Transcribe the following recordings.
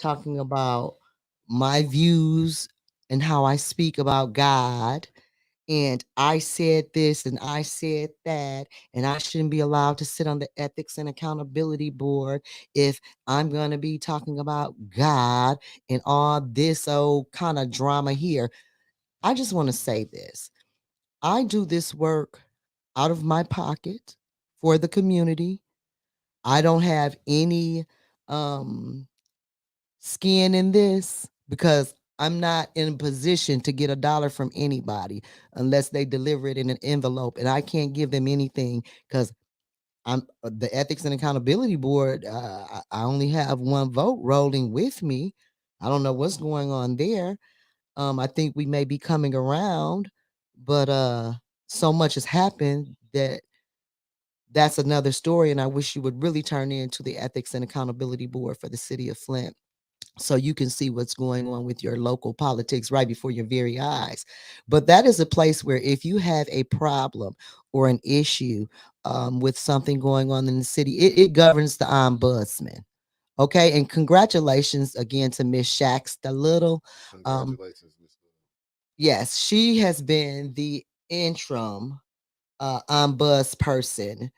talking about my views and how I speak about God. And I said this and I said that, and I shouldn't be allowed to sit on the ethics and accountability board if I'm going to be talking about God and all this old kind of drama here. I just want to say this. I do this work out of my pocket for the community. I don't have any um skin in this because I'm not in a position to get a dollar from anybody unless they deliver it in an envelope, and I can't give them anything because I'm the ethics and accountability board. I only have one vote rolling with me. I don't know what's going on there. I think we may be coming around, but so much has happened that that's another story. And I wish you would really turn into the ethics and accountability board for the city of Flint so you can see what's going on with your local politics right before your very eyes. But that is a place where if you have a problem or an issue with something going on in the city, it governs the ombudsman. Okay, and congratulations again to Miss Shaxta Little. Congratulations, Miss. Yes, she has been the interim buzz person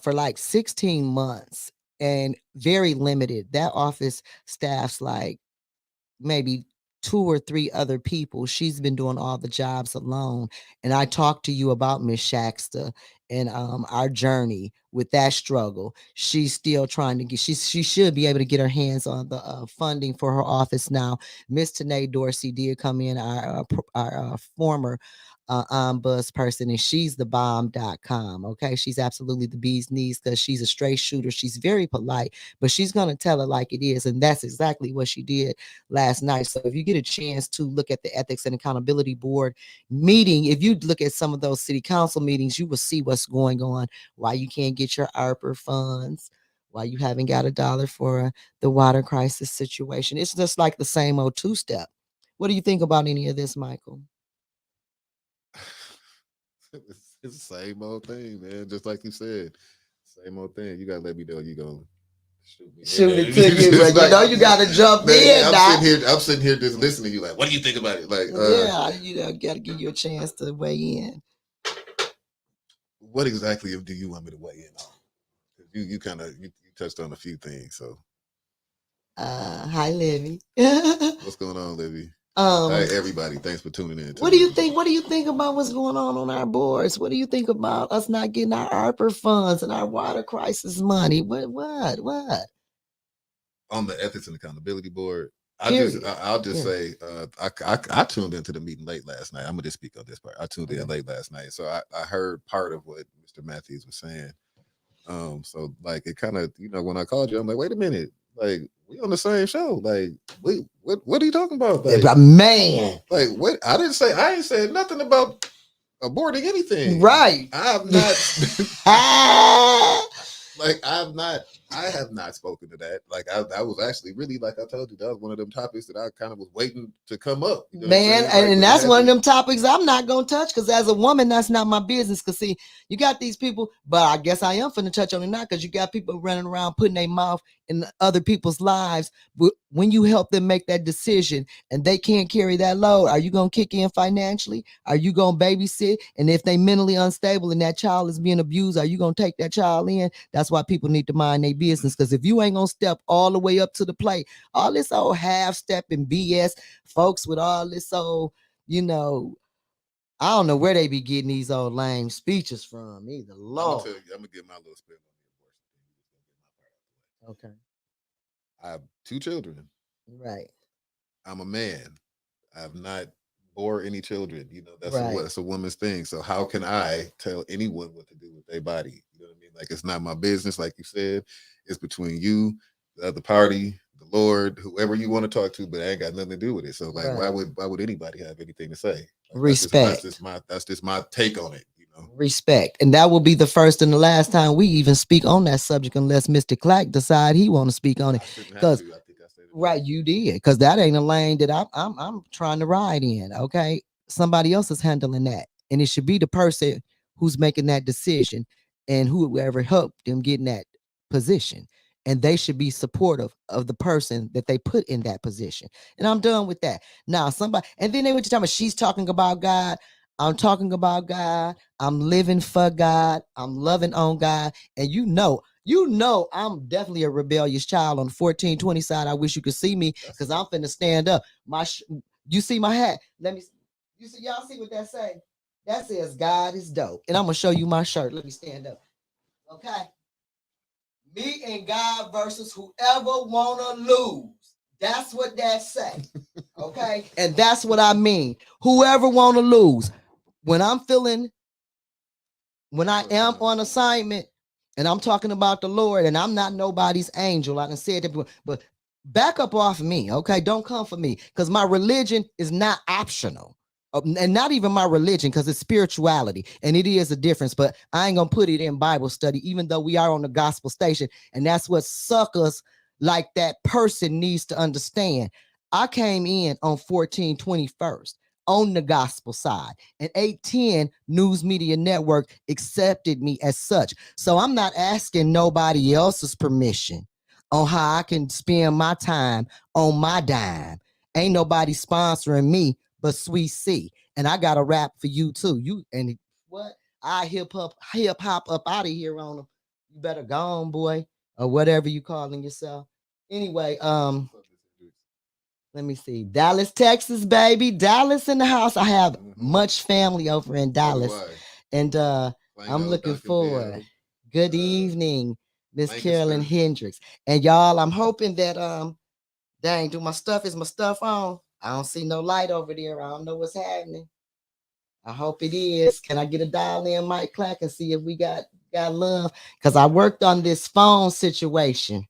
for like 16 months and very limited. That office staffs like maybe two or three other people. She's been doing all the jobs alone. And I talked to you about Miss Shaxta and our journey with that struggle. She's still trying to get, she should be able to get her hands on the funding for her office now. Miss Tanae Dorsey did come in, our former buzz person, and she's the bomb.com. Okay. She's absolutely the bee's knees because she's a straight shooter. She's very polite, but she's going to tell it like it is. And that's exactly what she did last night. So if you get a chance to look at the Ethics and Accountability Board meeting, if you look at some of those city council meetings, you will see what's going on, why you can't get your ARPA funds, why you haven't got a dollar for the water crisis situation. It's just like the same old two-step. What do you think about any of this, Michael? It's the same old thing, man. Just like you said, same old thing. You gotta let me know you gonna shoot me. Shoot it to you, but you know you gotta jump in. I'm sitting here just listening to you. Like, what do you think about it? Like, yeah, you know, gotta give you a chance to weigh in. What exactly do you want me to weigh in on? You kind of you touched on a few things. So, hi, Livy. What's going on, Livy? Hi, everybody. Thanks for tuning in. What do you think? What do you think about what's going on our boards? What do you think about us not getting our ARPA funds and our water crisis money? What? On the Ethics and Accountability Board, I'll just say I tuned into the meeting late last night. I'm gonna just speak on this part. I tuned in late last night, so I heard part of what Mr. Matthews was saying. So like it kind of, when I called you, I'm like, wait a minute, like we on the same show. Like, what are you talking about? Like, man, like what? I ain't said nothing about aborting anything. Right. I have not. I have not spoken to that. Like I was actually really, like I told you, that was one of them topics that I kind of was waiting to come up. Man, and that's one of them topics I'm not gonna touch because as a woman, that's not my business. Cause see, you got these people, but I guess I am finna touch on it now because you got people running around putting their mouth in other people's lives. But when you help them make that decision and they can't carry that load, are you gonna kick in financially? Are you gonna babysit? And if they mentally unstable and that child is being abused, are you gonna take that child in? That's why people need to mind their business. Because if you ain't gonna step all the way up to the plate, all this old half step and BS, folks with all this old, I don't know where they be getting these old lame speeches from either. Lord. I'm gonna get my little spin on the abortion thing. Okay. I have 2 children. Right. I'm a man. I have not bore any children. That's Right. That's a woman's thing. So how can I tell anyone what to do with their body? You know what I mean? Like, it's not my business, like you said. It's between you, the other party, the Lord, whoever you want to talk to, but I ain't got nothing to do with it. So like, Right. why would anybody have anything to say? Like, Respect. That's just my take on it. Respect. And that will be the first and the last time we even speak on that subject unless Mr. Clack decide he want to speak on it. Because right, you did, because that ain't a lane that I'm trying to ride in. Okay, somebody else is handling that, and it should be the person who's making that decision and whoever helped them get in that position. and they should be supportive of the person that they put in that position. And I'm done with that. Now, somebody, and then they went to tell me she's talking about God. I'm talking about God. I'm living for God. I'm loving on God. And I'm definitely a rebellious child on the 1420 side. I wish you could see me because I'm finna stand up. You see my hat? Y'all see what that say? That says God is dope. And I'm gonna show you my shirt. Let me stand up. Okay. Me and God versus whoever wanna lose. That's what that say. Okay. And that's what I mean. Whoever wanna lose. When I am on assignment and I'm talking about the Lord and I'm not nobody's angel, I done said that before, but back up off of me. Okay. Don't come for me because my religion is not optional. And not even my religion, because it's spirituality and it is a difference, but I ain't gonna put it in Bible study, even though we are on the gospel station. And that's what suckers like that person needs to understand. I came in on 1421st on the gospel side, and 810 News Media Network accepted me as such. So I'm not asking nobody else's permission on how I can spend my time on my dime. Ain't nobody sponsoring me but Sweet C. And I got a rap for you too. You and what? I hip hop up out of here on them. You better go on, boy, or whatever you calling yourself. Anyway, let me see. Dallas, Texas, baby. Dallas in the house. I have much family over in Dallas. And I'm looking forward. Good evening, Miss Carolyn Hendricks. And y'all, I'm hoping that dang, do my stuff? Is my stuff on? I don't see no light over there. I don't know what's happening. I hope it is. Can I get a dial in, Mike Clack, and see if we got love? Because I worked on this phone situation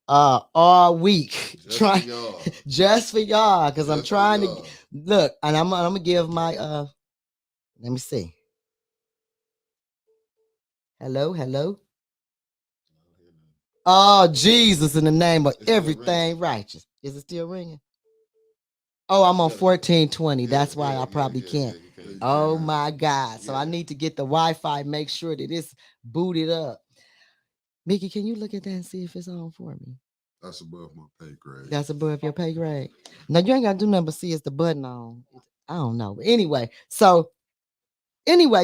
all week. Just for y'all. Because I'm trying to look, and I'm gonna give my let me see. Hello. Oh, Jesus, in the name of everything righteous. Is it still ringing? Oh, I'm on 1420. That's why I probably can't. Oh my God. So I need to get the Wi-Fi, make sure that it's booted up. Mickey, can you look at that and see if it's on for me? That's above my pay grade. That's above your pay grade. Now you ain't gotta do nothing but see is the button on. I don't know. But anyway,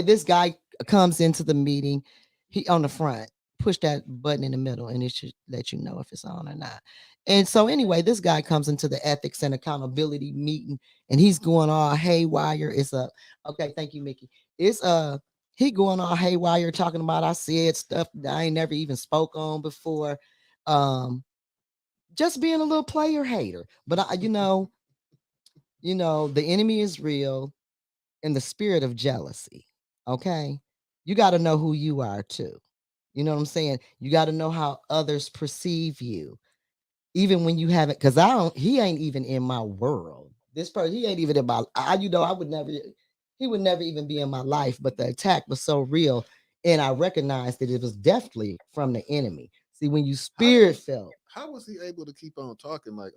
this guy comes into the meeting. He on the front, push that button in the middle, and it should let you know if it's on or not. And so anyway, this guy comes into the ethics and accountability meeting, and he's going all haywire. It's okay. Thank you, Mickey. It's he going all haywire, talking about I said stuff that I ain't never even spoke on before. Just being a little player hater. But the enemy is real in the spirit of jealousy. Okay. You got to know who you are too. You know what I'm saying? You got to know how others perceive you, even when you haven't, because he ain't even in my world. This person, he ain't even in my, I would never, he would never even be in my life. But the attack was so real. And I recognized that it was definitely from the enemy. See, when you spirit felt. How was he able to keep on talking like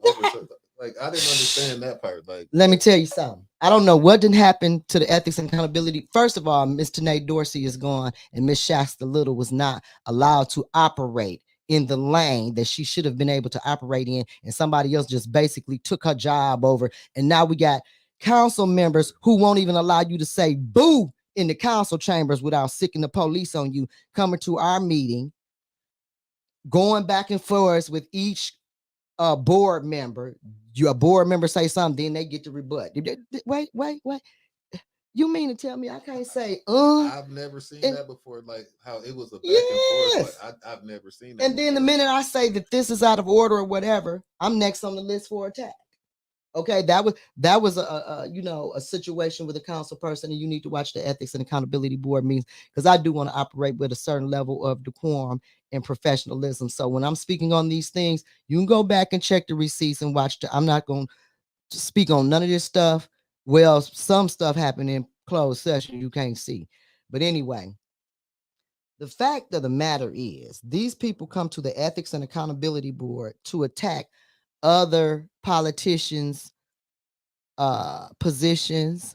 like I didn't understand that part. Like, let me tell you something. I don't know what didn't happen to the ethics and accountability. First of all, Mr. Nate Dorsey is gone, and Miss Shasta Little was not allowed to operate in the lane that she should have been able to operate in, and somebody else just basically took her job over. And now we got council members who won't even allow you to say boo in the council chambers without sicking the police on you, coming to our meeting, going back and forth with each board member. A board member say something, then they get to rebut. Wait. You mean to tell me I can't say I've never seen that before, like how it was a back and forth. Like, I've never seen that. And before. Then the minute I say that this is out of order or whatever, I'm next on the list for attack. Okay, that was a situation with a council person, and you need to watch the ethics and accountability board meetings, because I do want to operate with a certain level of decorum and professionalism. So when I'm speaking on these things, you can go back and check the receipts and watch. I'm not going to speak on none of this stuff. Well, some stuff happened in closed session you can't see, but anyway. The fact of the matter is, these people come to the ethics and accountability board to attack other politicians' positions,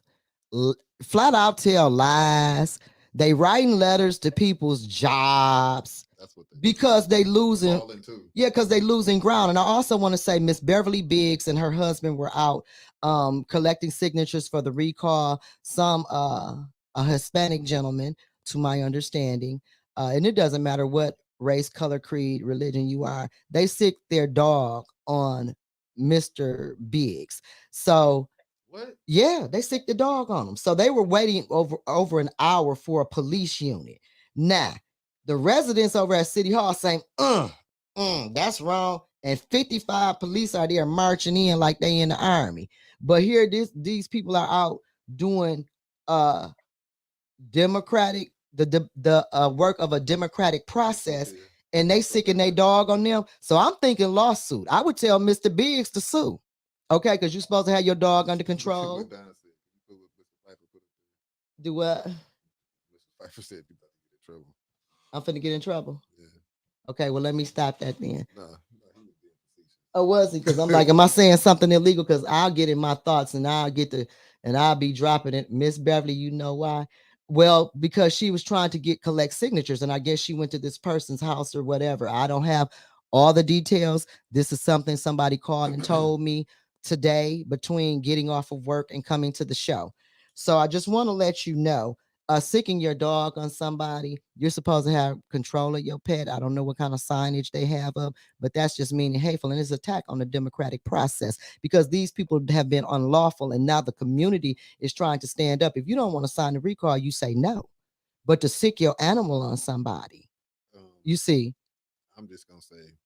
flat out tell lies. They writing letters to people's jobs. That's what because they losing. Yeah, because they losing ground. And I also want to say Miss Beverly Biggs and her husband were out collecting signatures for the recall. Some a Hispanic gentleman, to my understanding, and it doesn't matter what race, color, creed, religion you are. They sick their dog on Mr. Biggs. So what? Yeah, they sick the dog on him. So they were waiting over an hour for a police unit. Now, the residents over at City Hall saying, that's wrong. And 55 police are there marching in like they in the army. But here these people are out doing democratic the work of a democratic process, and they sicking their dog on them. So I'm thinking lawsuit. I would tell Mr. Biggs to sue. Okay, because you're supposed to have your dog under control. Do what? Mr. Pfeiffer said you about to get in trouble. I'm finna get in trouble. Yeah. Okay, well let me stop that then. Nah, he was being facetious. Oh, was he? Because I'm like, am I saying something illegal? Because I'll get in my thoughts and I'll be dropping it. Miss Beverly, you know why? Well, because she was trying to collect signatures, and I guess she went to this person's house or whatever. I don't have all the details. This is something somebody called and told me today between getting off of work and coming to the show. So I just want to let you know, sicking your dog on somebody, you're supposed to have control of your pet. I don't know what kind of signage they have up, but that's just mean and hateful, and it's an attack on the democratic process because these people have been unlawful, and now the community is trying to stand up. If you don't want to sign the recall, you say no. But to sick your animal on somebody, you see. I'm just gonna say,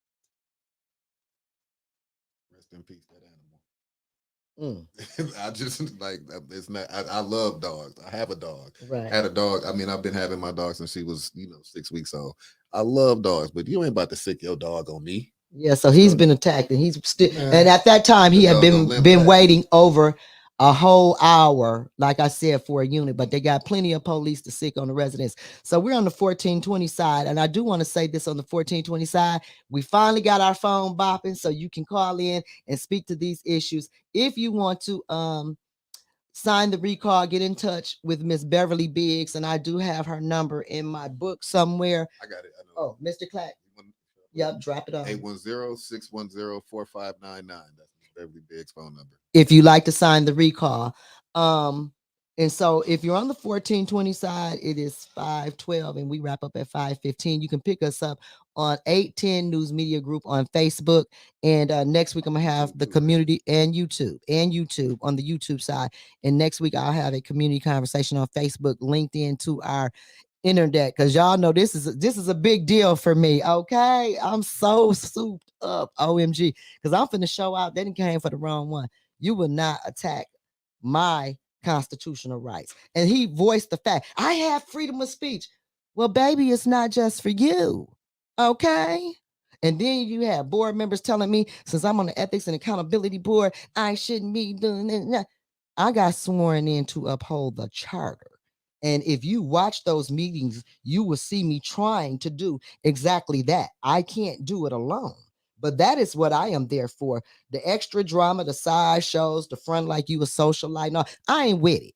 rest in peace, that animal. I just like it's not. I love dogs. I have a dog. Right. Had a dog. I mean, I've been having my dog since she was 6 weeks old. I love dogs, but you ain't about to sick your dog on me. Yeah, so he's been attacked, and he's still. And at that time, he had been waiting over a whole hour, like I said, for a unit. But they got plenty of police to sick on the residents. So we're on the 1420 side, and I do want to say this on the 1420 side. We finally got our phone bopping, so you can call in and speak to these issues if you want to. Sign the recall, get in touch with Miss Beverly Biggs, and I do have her number in my book somewhere. I got it. I know. Oh, Mr. Clack. Yep, drop it off. 810-610-4599. That's Miss Beverly Biggs' phone number. If you like to sign the recall. And so if you're on the 1420 side, it is 512, and we wrap up at 515. You can pick us up on 810 News Media Group on Facebook. And next week, I'm going to have the community and YouTube on the YouTube side. And next week, I'll have a community conversation on Facebook, linked into our internet, because y'all know this is a big deal for me. Okay, I'm so souped up, OMG, because I'm finna show out. They didn't came for the wrong one. You will not attack my constitutional rights. And he voiced the fact, I have freedom of speech. Well, baby, it's not just for you. Okay. And then you have board members telling me, since I'm on the ethics and accountability board, I shouldn't be doing that. I got sworn in to uphold the charter. And if you watch those meetings, you will see me trying to do exactly that. I can't do it alone. But that is what I am there for. The extra drama, the side shows, the front like you a socialite. No, I ain't with it.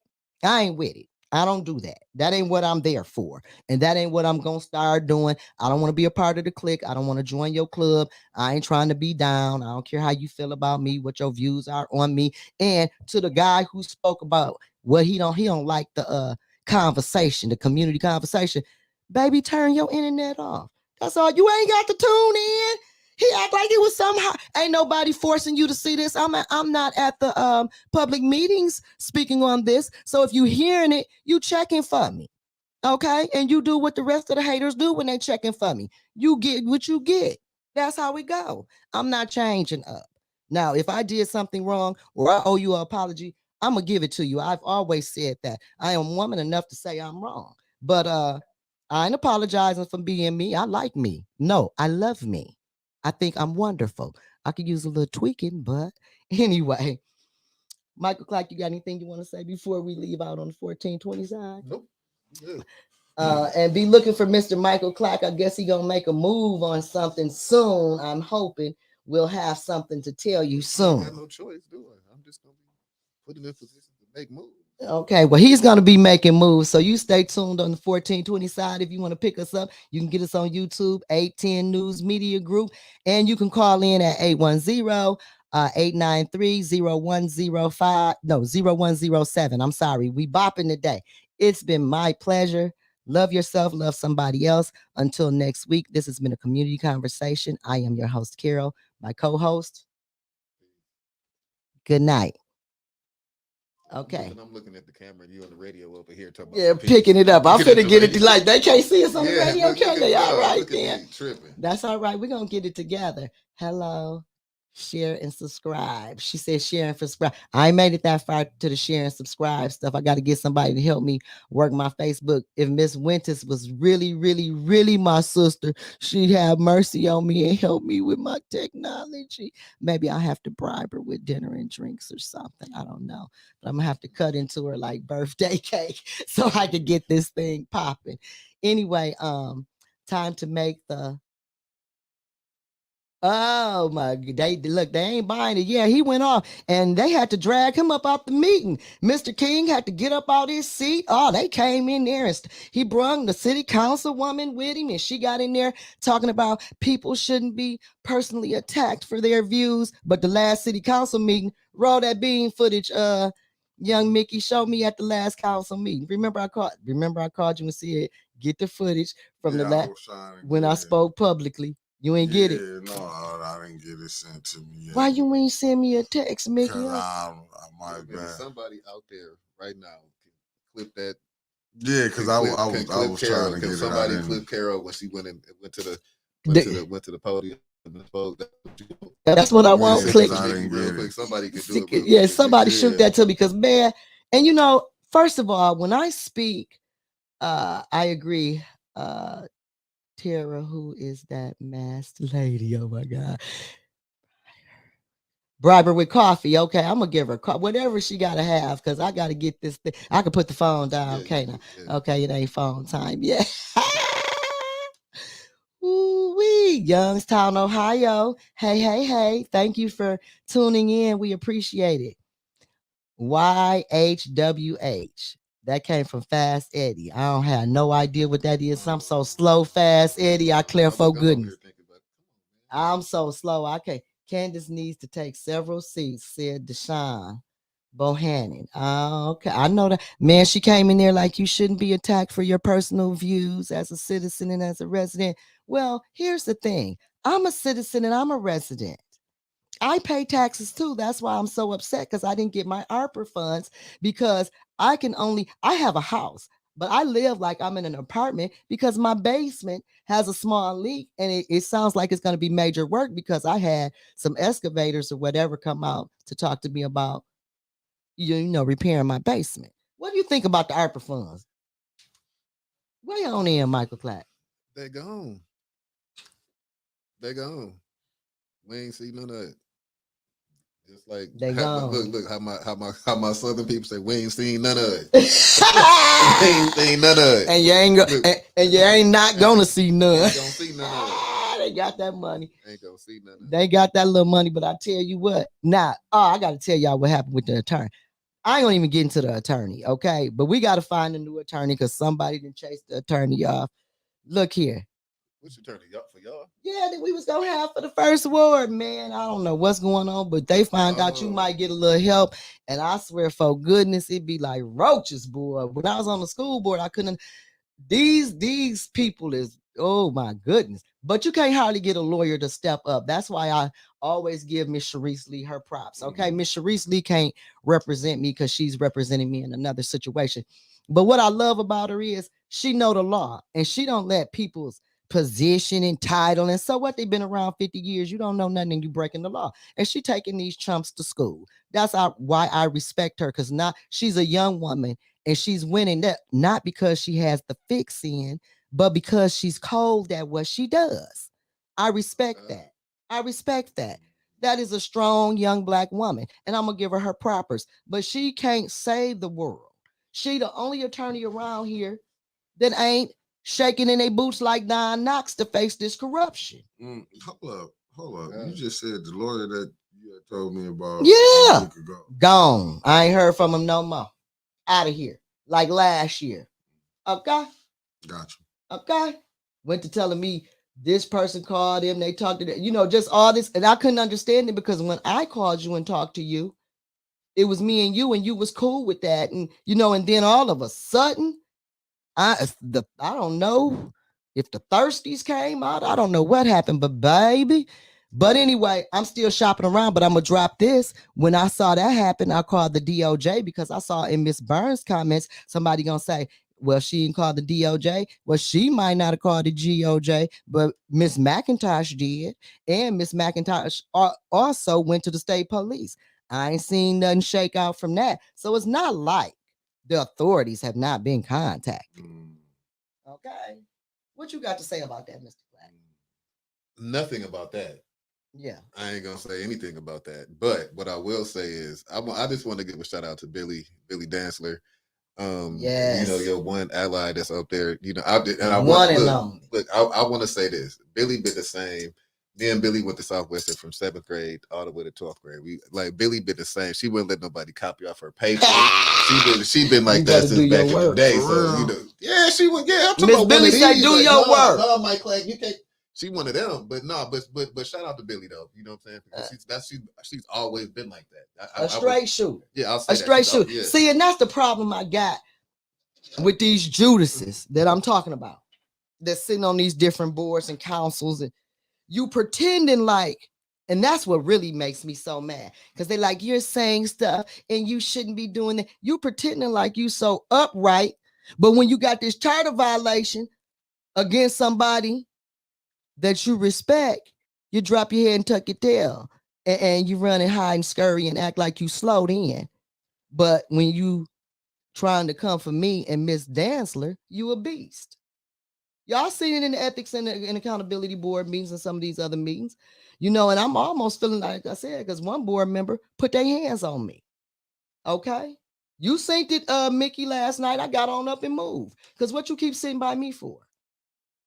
I don't do that. That ain't what I'm there for. And that ain't what I'm going to start doing. I don't want to be a part of the clique. I don't want to join your club. I ain't trying to be down. I don't care how you feel about me, what your views are on me. And to the guy who spoke about what he don't like the conversation, the community conversation, baby, turn your internet off. That's all. You ain't got to tune in. He act like it was somehow. Ain't nobody forcing you to see this. I'm not at the public meetings speaking on this. So if you hearing it, you checking for me. Okay? And you do what the rest of the haters do when they checking for me. You get what you get. That's how we go. I'm not changing up. Now, if I did something wrong or I owe you an apology, I'm gonna give it to you. I've always said that. I am woman enough to say I'm wrong. But I ain't apologizing for being me. I like me. No, I love me. I think I'm wonderful. I could use a little tweaking, but anyway. Michael Clack, you got anything you want to say before we leave out on the 1420 side? Nope. Good. And be looking for Mr. Michael Clack. I guess he gonna make a move on something soon. I'm hoping we'll have something to tell you soon. I got no choice, do I? I'm just gonna be put in a position to make moves. Okay, well, he's going to be making moves. So you stay tuned on the 1420 side. If you want to pick us up, you can get us on YouTube, 810 News Media Group, and you can call in at 810-893-0105. No, 0107. I'm sorry. We bopping today. It's been my pleasure. Love yourself, love somebody else. Until next week, this has been a community conversation. I am your host, Carol, my co host. Good night. Okay. I'm looking at the camera and you on the radio over here talking about picking it up. I'm finna get it like they can't see us on the radio, look, can they? All right, then. Tripping. That's all right. We're gonna get it together. Hello. Share and subscribe. She said share and subscribe. I ain't made it that far to the share and subscribe stuff. I got to get somebody to help me work my Facebook. If Miss Winters was really, really, really my sister, she'd have mercy on me and help me with my technology. Maybe I have to bribe her with dinner and drinks or something. I don't know. But I'm gonna have to cut into her like birthday cake so I could get this thing popping. Anyway, time to make the oh my, they look, they ain't buying it. Yeah, he went off and they had to drag him up out the meeting. Mr. King had to get up out his seat. Oh, they came in there and he brung the city councilwoman with him, and she got in there talking about people shouldn't be personally attacked for their views. But the last city council meeting, roll that bean footage, young Mickey showed me at the last council meeting. Remember I called you and said, get the footage from the last when I spoke publicly. You ain't get it. No, I didn't get it sent to me yet. Why you ain't send me a text, Mickey? I might be. Somebody out there right now can clip that. Yeah, because I was trying to get somebody it. Clip Carol when she went to the podium and spoke. That's what I want. Click. Real quick. Somebody can do it. Yeah, somebody shoot that to me because man, and you know, first of all, when I speak, I agree. Tara, who is that masked lady? Oh my God. Bribe her with coffee. Okay, I'm gonna give her whatever she gotta have because I gotta get this thing. I can put the phone down. Okay, now. Okay, it ain't phone time yet. Ooh-wee, Youngstown, Ohio. Hey. Thank you for tuning in. We appreciate it. YHWH. That came from Fast Eddie. I don't have no idea what that is. I'm so slow, Fast Eddie. I clear for goodness. I'm so slow. I can't. Candace needs to take several seats, said Deshaun Bohannon. Okay. I know that. Man, she came in there like you shouldn't be attacked for your personal views as a citizen and as a resident. Well, here's the thing. I'm a citizen and I'm a resident. I pay taxes too. That's why I'm so upset because I didn't get my ARPA funds because I have a house, but I live like I'm in an apartment because my basement has a small leak and it sounds like it's going to be major work because I had some excavators or whatever come out to talk to me about, repairing my basement. What do you think about the ARPA funds? Where you on in, Michael Clack? They gone. We ain't see none of it. Just like they gone. Look how my southern people say we ain't seen none of it. We ain't seen none of it. And you ain't not gonna see none. Ain't gonna see none of it. They got that money. Ain't gonna see none of it. They got that little money, but I tell you what. Now, I gotta tell y'all what happened with the attorney. I ain't gonna even get into the attorney, okay? But we gotta find a new attorney because somebody didn't chase the attorney off. Look here. Which attorney? For y'all? Yeah, that we was gonna have for the first ward, man. I don't know what's going on, but they find out you might get a little help. And I swear, for goodness, it'd be like roaches, boy. When I was on the school board, I couldn't. These people is, oh my goodness. But you can't hardly get a lawyer to step up. That's why I always give Miss Sharice Lee her props. Okay, Miss Sharice Lee can't represent me because she's representing me in another situation. But what I love about her is she know the law and she don't let people's position and title and so what, they've been around 50 years. You don't know nothing and you breaking the law. And she taking these chumps to school. That's why I respect her, because now she's a young woman and she's winning that not because she has the fix in, but because she's cold at what she does. I respect that. I respect that. That is a strong young black woman, and I'm gonna give her her propers. But she can't save the world. She the only attorney around here that ain't shaking in their boots like Don Knox to face this corruption. Hold up. Yeah. You just said the lawyer that you had told me about a week ago. Gone. I ain't heard from him no more. out of here, like last year. Okay? Gotcha. Okay? Went to telling me this person called him, they talked to them, just all this. And I couldn't understand it because when I called you and talked to you, it was me and you was cool with that. And, and then all of a sudden, I don't know if the thirsties came out. I don't know what happened, but baby. But anyway, I'm still shopping around, but I'm going to drop this. When I saw that happen, I called the DOJ because I saw in Miss Burns' comments, somebody going to say, well, she didn't call the DOJ. Well, she might not have called the GOJ, but Miss McIntosh did. And Miss McIntosh also went to the state police. I ain't seen nothing shake out from that. So it's not like the authorities have not been contacted. Okay. What you got to say about that, Mr. Clack? Nothing about that. Yeah. I ain't gonna say anything about that. But what I will say is I just want to give a shout out to Billy Dantzler. Yes. Your one ally that's up there. I want to say this. Billy been the same. Me and Billy went to Southwestern from 7th grade all the way to 12th grade. Billy been the same. She wouldn't let nobody copy off her paper. she been like that since back in the day. So she would. Yeah, I'm talking Miss about Billy say do your work. No, Mike Clack, you can't. She one of them, but but shout out to Billy though. You know what I'm saying? Because she's always been like that. A straight shooter. Yeah, I'll say a straight shooter. Yeah. See, and that's the problem I got with these Judases that I'm talking about. They're sitting on these different boards and councils, and you pretending like, and that's what really makes me so mad. Because they like, you're saying stuff and you shouldn't be doing it. You pretending like you so upright, but when you got this charter violation against somebody that you respect, you drop your head and tuck your tail, and you run and hide and scurry and act like you slowed in. But when you trying to come for me and Miss Dantzler, you a beast. Y'all seen it in the ethics and the accountability board meetings and some of these other meetings, and I'm almost feeling like I said, because one board member put their hands on me. Okay. You synced it, Mickey, last night. I got on up and moved. Because what you keep sitting by me for?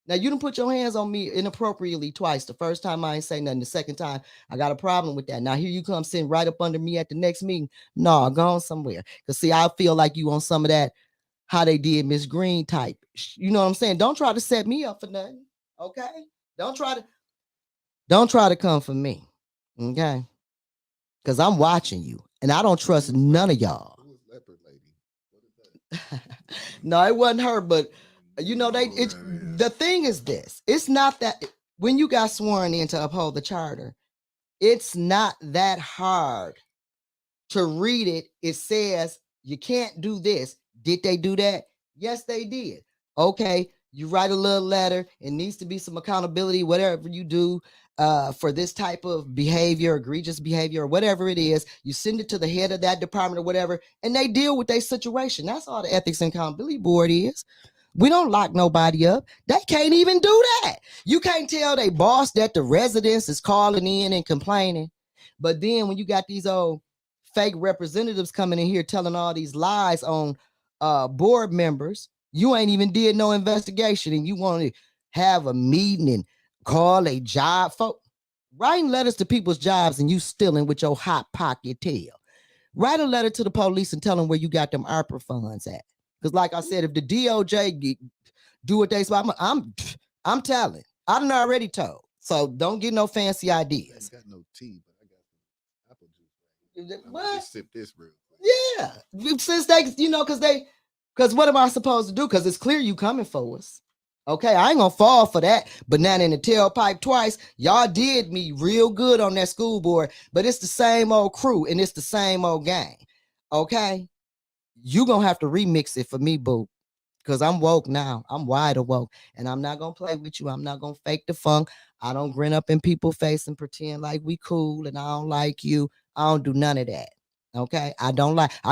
Now, you done put your hands on me inappropriately twice. The first time I ain't say nothing. The second time, I got a problem with that. Now, here you come sitting right up under me at the next meeting. No, go on somewhere. Because, see, I feel like you on some of that, how they did Miss Green type. You know what I'm saying? Don't try to set me up for nothing. Okay? Don't try to come for me. Okay? Because I'm watching you. And I don't trust none of y'all. Who was Leopard Lady? No, it wasn't her, but the thing is this. It's not that when you got sworn in to uphold the charter, it's not that hard to read it. It says you can't do this. Did they do that? Yes, they did. Okay, you write a little letter. It needs to be some accountability, whatever you do for this type of behavior, egregious behavior, or whatever it is. You send it to the head of that department or whatever, and they deal with their situation. That's all the Ethics and Accountability Board is. We don't lock nobody up. They can't even do that. You can't tell they boss that the residents is calling in and complaining. But then when you got these old fake representatives coming in here telling all these lies on board members, you ain't even did no investigation, and you want to have a meeting and call a job folk. Writing letters to people's jobs and you stealing with your hot pocket tail. Write a letter to the police and tell them where you got them ARPA funds at. Because like I said, if the DOJ do what they say, I'm telling. I done already told. So don't get no fancy ideas. I got no tea, but I got apple juice. What? Just sip this real quick. Yeah. Since because what am I supposed to do? Because it's clear you coming for us. Okay, I ain't gonna fall for that. Banana in the tailpipe twice. Y'all did me real good on that school board, but it's the same old crew and it's the same old gang. Okay, you gonna have to remix it for me, boo, because I'm woke now. I'm wide awoke, and I'm not gonna play with you. I'm not gonna fake the funk. I don't grin up in people's face and pretend like we cool and I don't like you. I don't do none of that. Okay, I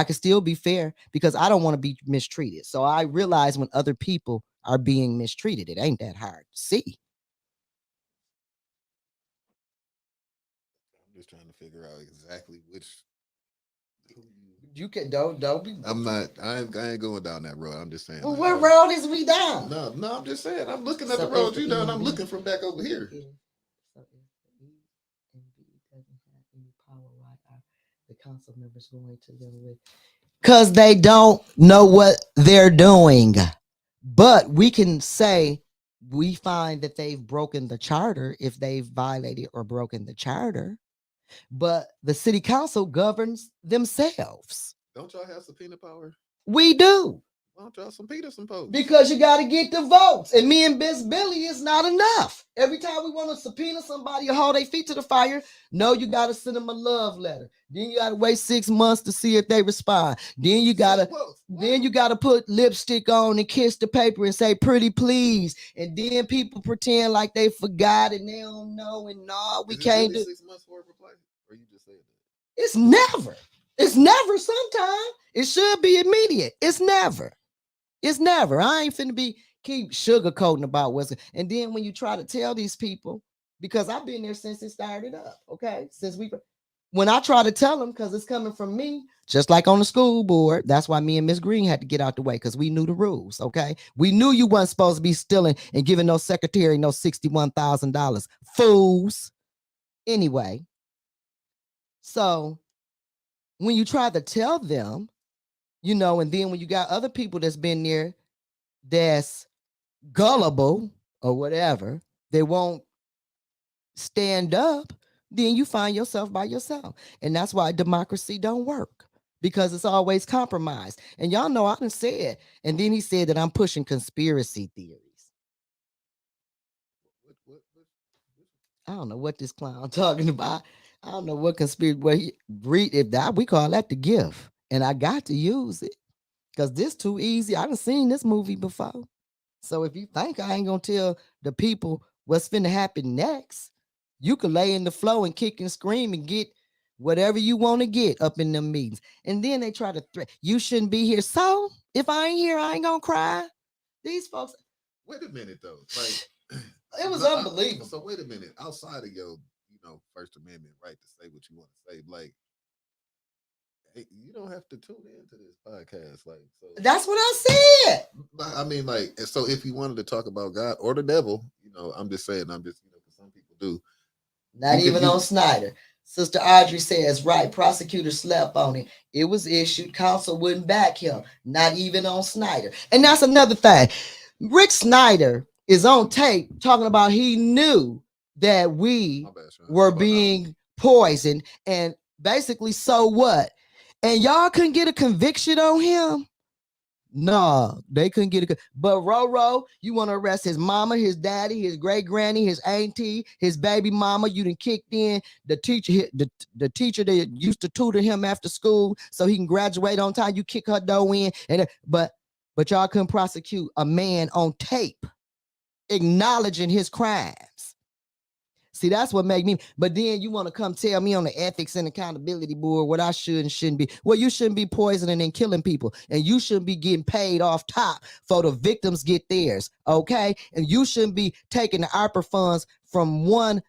can still be fair because I don't want to be mistreated. So I realize when other people are being mistreated, it ain't that hard to see. I'm just trying to figure out exactly which. You can don't be. I'm not. I ain't going down that road. I'm just saying. Well, what road is we down? No. I'm just saying. I'm looking at the road you down. I'm looking from back over here. The council members going to them with because they don't know what they're doing. But we can say we find that they've broken the charter if they've violated or broken the charter. But the city council governs themselves. Don't y'all have subpoena power? We do. Why don't y'all subpoena some folks? Because you got to get the votes. And me and Miss Billy is not enough. Every time we want to subpoena somebody or hold their feet to the fire, no, you got to send them a love letter. Then you got to wait 6 months to see if they respond. Then you got to put lipstick on and kiss the paper and say pretty please. And then people pretend like they forgot and they don't know. And no, we can't do 6 months for a reply. Or you just saying that? It's never. It's never sometime. It should be immediate. It's never. It's never. I ain't finna keep sugarcoating about what's. And then when you try to tell these people, because I've been there since it started up, okay? When I try to tell them, because it's coming from me, just like on the school board, that's why me and Miss Green had to get out the way, because we knew the rules, okay? We knew you wasn't supposed to be stealing and giving no secretary no $61,000. Fools. Anyway, so when you try to tell them, and then when you got other people that's been there that's gullible or whatever, they won't stand up, then you find yourself by yourself. And that's why democracy don't work, because it's always compromised. And y'all know I done said, and then he said that I'm pushing conspiracy theories. I don't know what this clown talking about. I don't know what conspiracy, we call that the gift. And I got to use it. Because this too easy. I done seen this movie before. So if you think I ain't gonna tell the people what's finna happen next, you can lay in the floor and kick and scream and get whatever you want to get up in them meetings. And then they try to threat. You shouldn't be here. So if I ain't here, I ain't gonna cry. These folks. Wait a minute though. Like it was unbelievable. So wait a minute. Outside of your, First Amendment right to say what you want to say, like, you don't have to tune into this podcast. Like, so that's what I said. I mean, like, so if you wanted to talk about God or the devil, I'm just saying, because some people do. Not even on Snyder. Sister Audrey says, right, prosecutor slept on it. It was issued. Counsel wouldn't back him. Not even on Snyder. And that's another thing. Rick Snyder is on tape talking about he knew that we were being poisoned. And basically, so what? And y'all couldn't get a conviction on him? Nah, they couldn't get a. But Roro, you want to arrest his mama, his daddy, his great granny, his auntie, his baby mama. You done kicked in the teacher, the teacher that used to tutor him after school so he can graduate on time. You kick her dough in, but y'all couldn't prosecute a man on tape acknowledging his crimes. See, that's what make me. But then you want to come tell me on the ethics and accountability board what I should and shouldn't be. Well, you shouldn't be poisoning and killing people, and you shouldn't be getting paid off top for the victims get theirs. Okay, and you shouldn't be taking the ARPA funds from one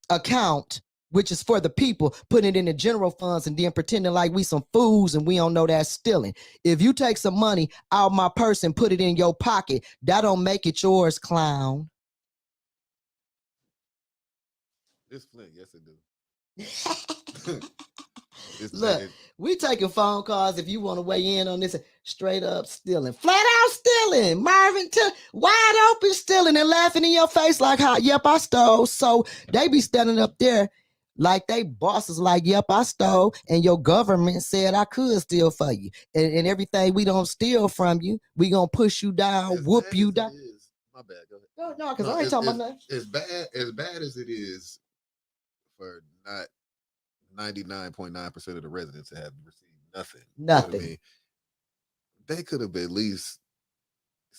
account, which is for the people, putting it in the general funds and then pretending like we some fools and we don't know that's stealing. If you take some money out my purse and put it in your pocket, that don't make it yours, clown. It's Flint, yes it do. Look, we taking phone calls if you want to weigh in on this. Straight up stealing, flat out stealing. Marvin, wide open stealing and laughing in your face like, "How? Yep, I stole." So they be standing up there like they bosses, like, "Yep, I stole," and your government said I could steal for you, and everything we don't steal from you, we gonna push you down, whoop you down. My bad. Go ahead. No, because I ain't talking about nothing. As bad as it is for not 99.9% of the residents that have received nothing. Nothing. You know what I mean? They could have at least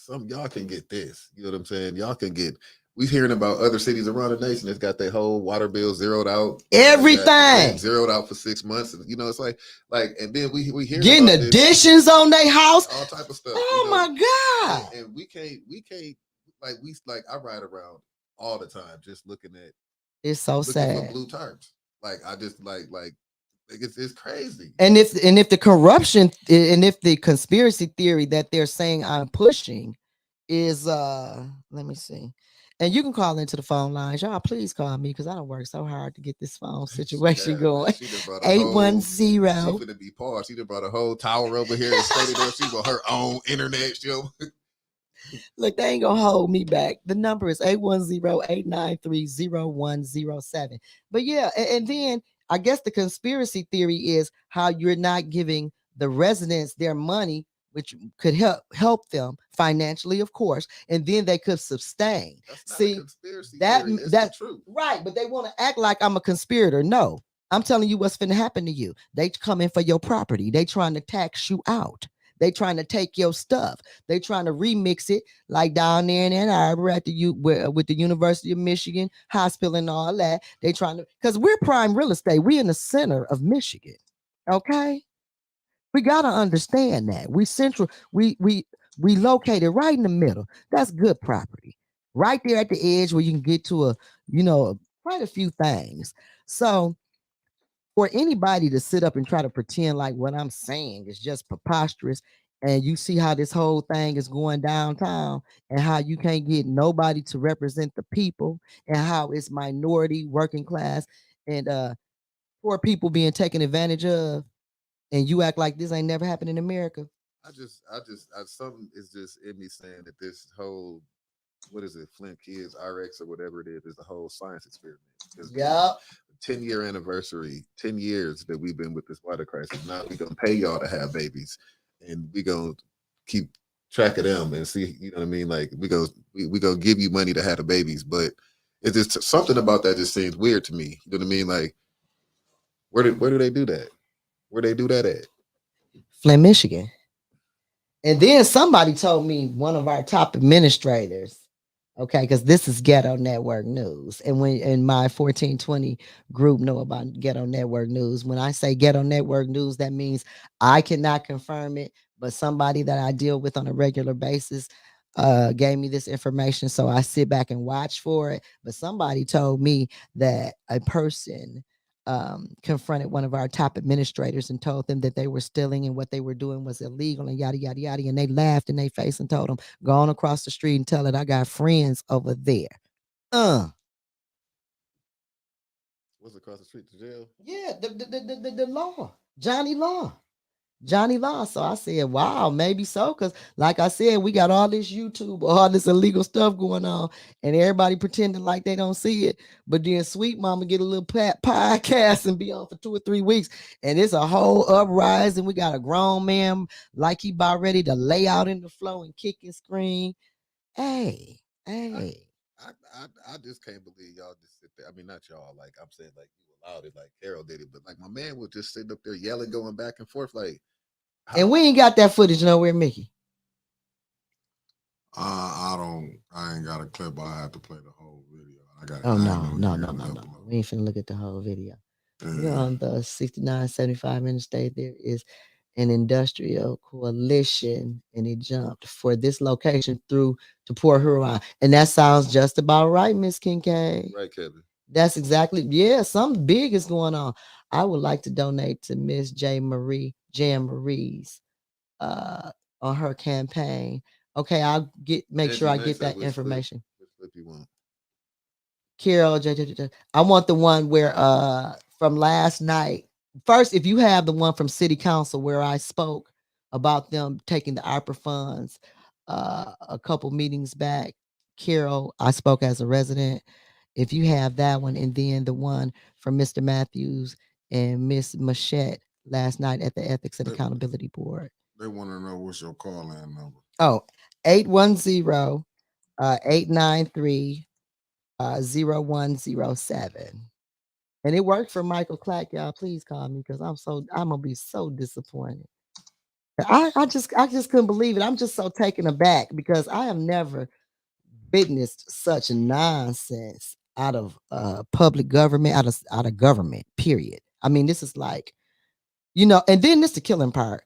y'all can get this. You know what I'm saying? Y'all can get. We're hearing about other cities around the nation that's got their whole water bill zeroed out. Everything zeroed out for 6 months. And, it's like, and then we hear getting additions on their house, all type of stuff. Oh my God! And we can't I ride around all the time just looking at. It's so sad. For blue tarps. Like I just like it's crazy. And if the corruption and if the conspiracy theory that they're saying I'm pushing is let me see. And you can call into the phone lines. Y'all, please call me because I don't work so hard to get this phone situation going. 810. She finna be paused. She done brought a whole tower over here and started there. She got her own internet show. Look, they ain't gonna hold me back. The number is 810-893-0107. But yeah, and then I guess the conspiracy theory is how you're not giving the residents their money, which could help them financially, of course, and then they could sustain. That's not See, a conspiracy that theory. It's that's the truth. right, but they want to act like I'm a conspirator. No, I'm telling you what's finna happen to you. They coming for your property. They trying to tax you out. They trying to take your stuff. They trying to remix it like down there in Ann Arbor at the with the University of Michigan Hospital and all that. They trying to, because we're prime real estate. We in the center of Michigan. Okay, we gotta understand that we central. We located right in the middle. That's good property. Right there at the edge where you can get to quite a few things. So for anybody to sit up and try to pretend like what I'm saying is just preposterous, and you see how this whole thing is going downtown and how you can't get nobody to represent the people and how it's minority, working class, and poor people being taken advantage of, and you act like this ain't never happened in America. Something is just in me saying that this whole, what is it, Flint Kids RX or whatever it is the whole science experiment. Yeah. 10-year anniversary, 10 years that we've been with this water crisis. Now we're gonna pay y'all to have babies, and we gonna keep track of them and see, you know what I mean? Like we gonna give you money to have the babies, but it's just something about that just seems weird to me. You know what I mean? Like where do they do that? Where they do that at? Flint, Michigan. And then somebody told me, one of our top administrators, okay, because this is Ghetto Network News. And when in my 1420 group know about Ghetto Network News, when I say Ghetto Network News, that means I cannot confirm it, but somebody that I deal with on a regular basis gave me this information. So I sit back and watch for it. But somebody told me that a person confronted one of our top administrators and told them that they were stealing and what they were doing was illegal and yada yada yada, and they laughed in their face and told them, go on across the street and tell it I got friends over there. What's across the street to jail? Yeah, the law, Johnny Law. So I said, wow, maybe so. Because like I said, we got all this YouTube, all this illegal stuff going on, and everybody pretending like they don't see it. But then Sweet Mama get a little podcast and be on for 2 or 3 weeks. And it's a whole uprising. We got a grown man like he about ready to lay out in the floor and kick and scream. Hey. I just can't believe y'all just sit there. I mean, not y'all. Like I'm saying, like you allowed it, like Carol did it, but like my man was just sitting up there yelling, going back and forth, like. And we ain't got that footage nowhere, Mickey. I ain't got a clip. I have to play the whole video. No. We ain't finna look at the whole video. On the 6975 interstate, there is an industrial coalition, and it jumped for this location through to Port Huron. And that sounds just about right, Miss Kincaid. Right, Kevin. That's exactly, yeah, something big is going on. I would like to donate to Miss Jan Marie's on her campaign. Okay, I'll make sure I get that information. Which flip you want? Carol, I want the one where from last night. First, if you have the one from City Council where I spoke about them taking the ARPA funds a couple meetings back. Carol, I spoke as a resident. If you have that one, and then the one from Mr. Matthews and Miss Machette last night at the Ethics and Accountability Board. They want to know what's your call-in number. Oh, 810-893-0107. And it worked for Michael Clack, y'all. Please call me because I'm gonna be so disappointed. I just couldn't believe it. I'm just so taken aback because I have never witnessed such nonsense out of public government, out of government, period. I mean, this is like, and then this the killing part.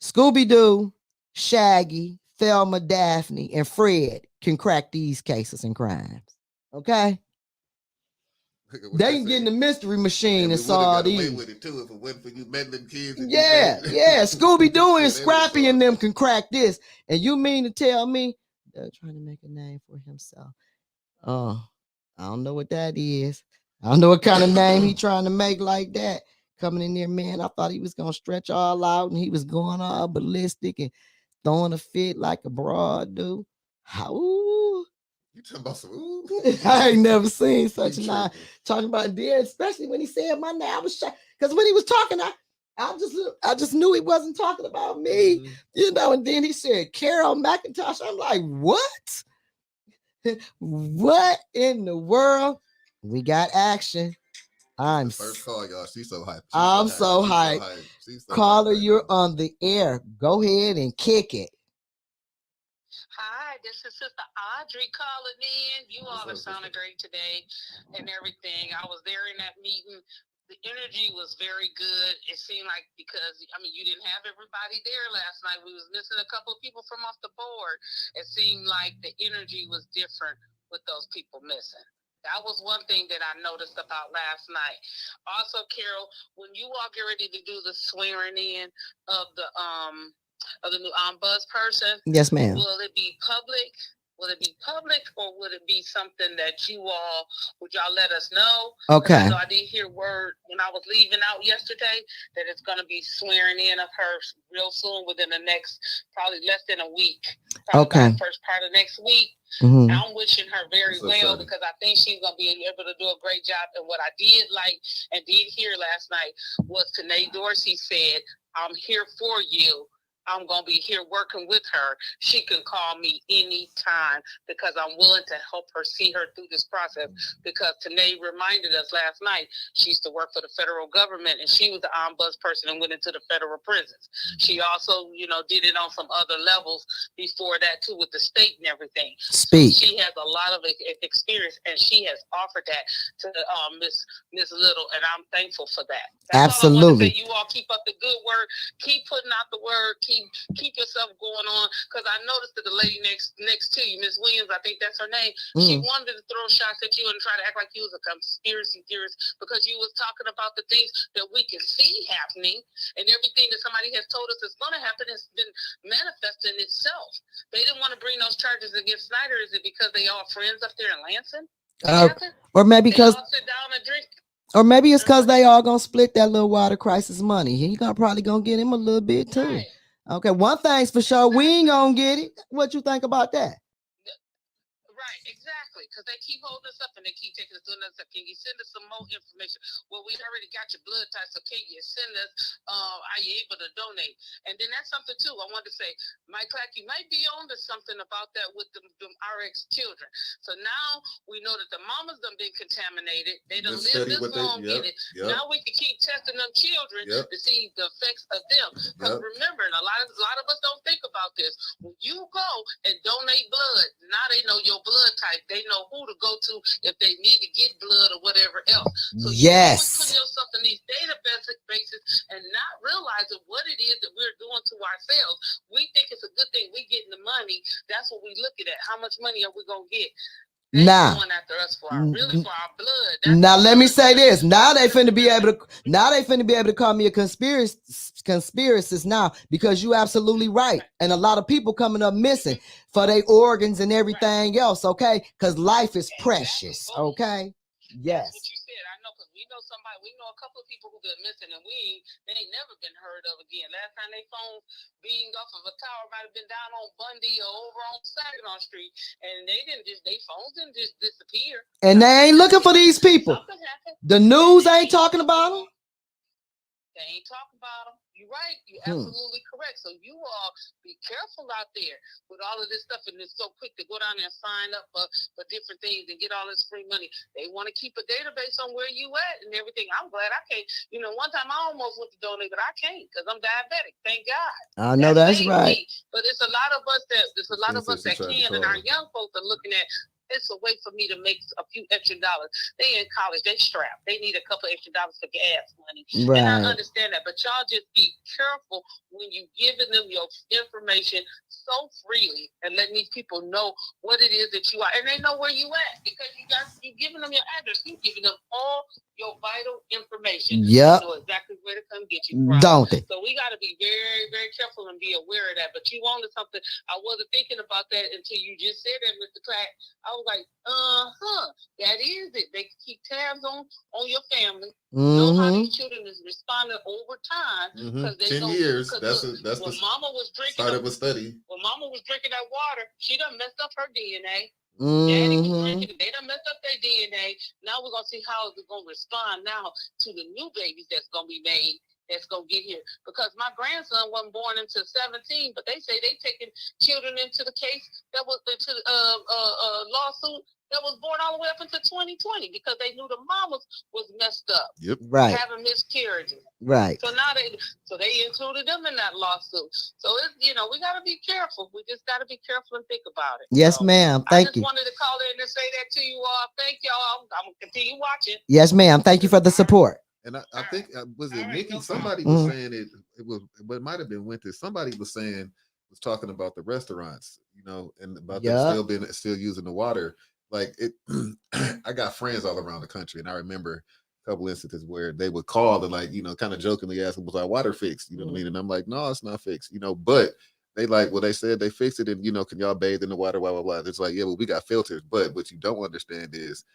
Scooby-Doo, Shaggy, Thelma, Daphne, and Fred can crack these cases and crimes. Okay? They can get in the mystery machine and solve these. With it too, if it wasn't for you meddling kids. Yeah. Scooby-Doo and Scrappy and them can crack this. And you mean to tell me they're trying to make a name for himself? Oh, I don't know what that is. I don't know what kind of name he trying to make like that. Coming in there, man, I thought he was gonna stretch all out and he was going all ballistic and throwing a fit like a broad dude. How? You talking about some ooh? I ain't never seen such a nice talking about there, especially when he said my name. I was shocked because when he was talking, I just knew he wasn't talking about me, you know. And then he said Carol McIntosh. I'm like, what? What in the world? We got action. I'm first call, y'all. She's so hyped. I'm so hyped. Caller, you're on the air. Go ahead and kick it. Hi, this is Sister Audrey calling in. You all are sounding great today and everything. I was there in that meeting. The energy was very good. It seemed like because, you didn't have everybody there last night. We was missing a couple of people from off the board. It seemed like the energy was different with those people missing. That was one thing that I noticed about last night. Also, Carol, when you all get ready to do the swearing in of the new buzz person, yes, ma'am. Will it be public? Will it be public, or would it be something that would y'all let us know? Okay. I did hear word when I was leaving out yesterday that it's going to be swearing in of her real soon, within the next, probably less than a week. Okay. First part of next week. Mm-hmm. I'm wishing her very well because I think she's going to be able to do a great job. And what I did like and did hear last night was Tanae Dorsey said, "I'm here for you. I'm going to be here working with her. She can call me anytime because I'm willing to help her see her through this process." Because Tanae reminded us last night, she used to work for the federal government and she was the ombuds person and went into the federal prisons. She also, did it on some other levels before that too with the state and everything. Speak. So she has a lot of experience and she has offered that to Miss Little, and I'm thankful for that. That's absolutely. All I want to say. You all keep up the good work. Keep putting out the word. Keep yourself going on, because I noticed that the lady next to you, Miss Williams, I think that's her name, she wanted to throw shots at you and try to act like you was a conspiracy theorist because you was talking about the things that we can see happening, and everything that somebody has told us is going to happen has been manifesting itself. They didn't want to bring those charges against Snyder. Is it because they all friends up there in Lansing? Or maybe because they all sit down and drink. Or maybe it's because they all gonna split that little water crisis money. He probably gonna get him a little bit too. Right. Okay, one thing's for sure, we ain't gonna get it. What you think about that? Right, exactly. Because they keep holding us up and they keep taking us to another step. Can you send us some more information? Well, we already got your blood type, so can you send us, are you able to donate? And then that's something too, I wanted to say, Mike Clack, you might be on to something about that with them RX children. So now we know that the mamas done been contaminated. They done lived this long in it. Yep. Now we can keep testing them children to see the effects of them. Because remember, and a lot of us don't think about this. When you go and donate blood, now they know your blood type. They know who to go to if they need to get blood or whatever else. So yes, you putting yourself in these databases and not realizing what it is that we're doing to ourselves. We think it's a good thing. We getting the money. That's what we looking at. How much money are we gonna get? Now, going after us for our blood. Now let me say this. Now they finna be able to call me a conspiracist now, because you absolutely right. And a lot of people coming up missing for their organs and everything else, okay? Because life is precious, okay? Yes. That's what you said. I know, because we know a couple of people who've been missing, and they ain't never been heard of again. Last time they phone beamed off of a tower might have been down on Bundy or over on Saginaw Street, and they phones didn't just disappear. And they ain't looking for these people. The news ain't talking about them. They ain't talking about them. You're right. You're absolutely correct. So you all be careful out there with all of this stuff, and it's so quick to go down there and sign up for different things and get all this free money. They want to keep a database on where you at and everything. I'm glad I can't. One time I almost went to donate, but I can't because I'm diabetic. Thank God. I know that's right. But it's a lot of us that can, and our young folks are looking at. It's a way for me to make a few extra dollars. They in college, they strapped. They need a couple extra dollars for gas money. Right. And I understand that, but y'all just be careful when you giving them your information so freely and letting these people know what it is that you are, and they know where you at because you giving them your address. You giving them all your vital information. Yep. They know exactly where way to come get you from. Don't they? So we got to be very, very careful and be aware of that. But you wanted something. I wasn't thinking about that until you just said that, Mr. Clack. I was like, that is it. They keep tabs on your family. Know how these children is responding over time. Because 10 years. That's when Mama was drinking. Start of a study. When Mama was drinking that water, she done messed up her DNA. Daddy was drinking, they done messed up their DNA. Now we're gonna see how it's gonna respond now to the new babies that's gonna be made, that's gonna get here. Because my grandson wasn't born until 17, but they say they taking children into the case that was into the lawsuit that was born all the way up until 2020 because they knew the mamas was messed up. Yep. Right. Having miscarriages. Right. So now they included them in that lawsuit. So it's, we got to be careful. We just got to be careful and think about it. Yes, ma'am. Thank you. I just wanted to call in and say that to you all. Thank y'all. I'm gonna continue watching. Yes, ma'am. Thank you for the support. And I think was it Mickey? Somebody was saying it was, but it might have been Winter. Somebody was talking about the restaurants, and about them still using the water. Like it, I got friends all around the country, and I remember a couple instances where they would call and kind of jokingly ask, "Was our water fixed?" You know what I mean? And I'm like, "No, it's not fixed." But they they said they fixed it, and can y'all bathe in the water? Blah blah blah. It's like, yeah, well, we got filters, but what you don't understand is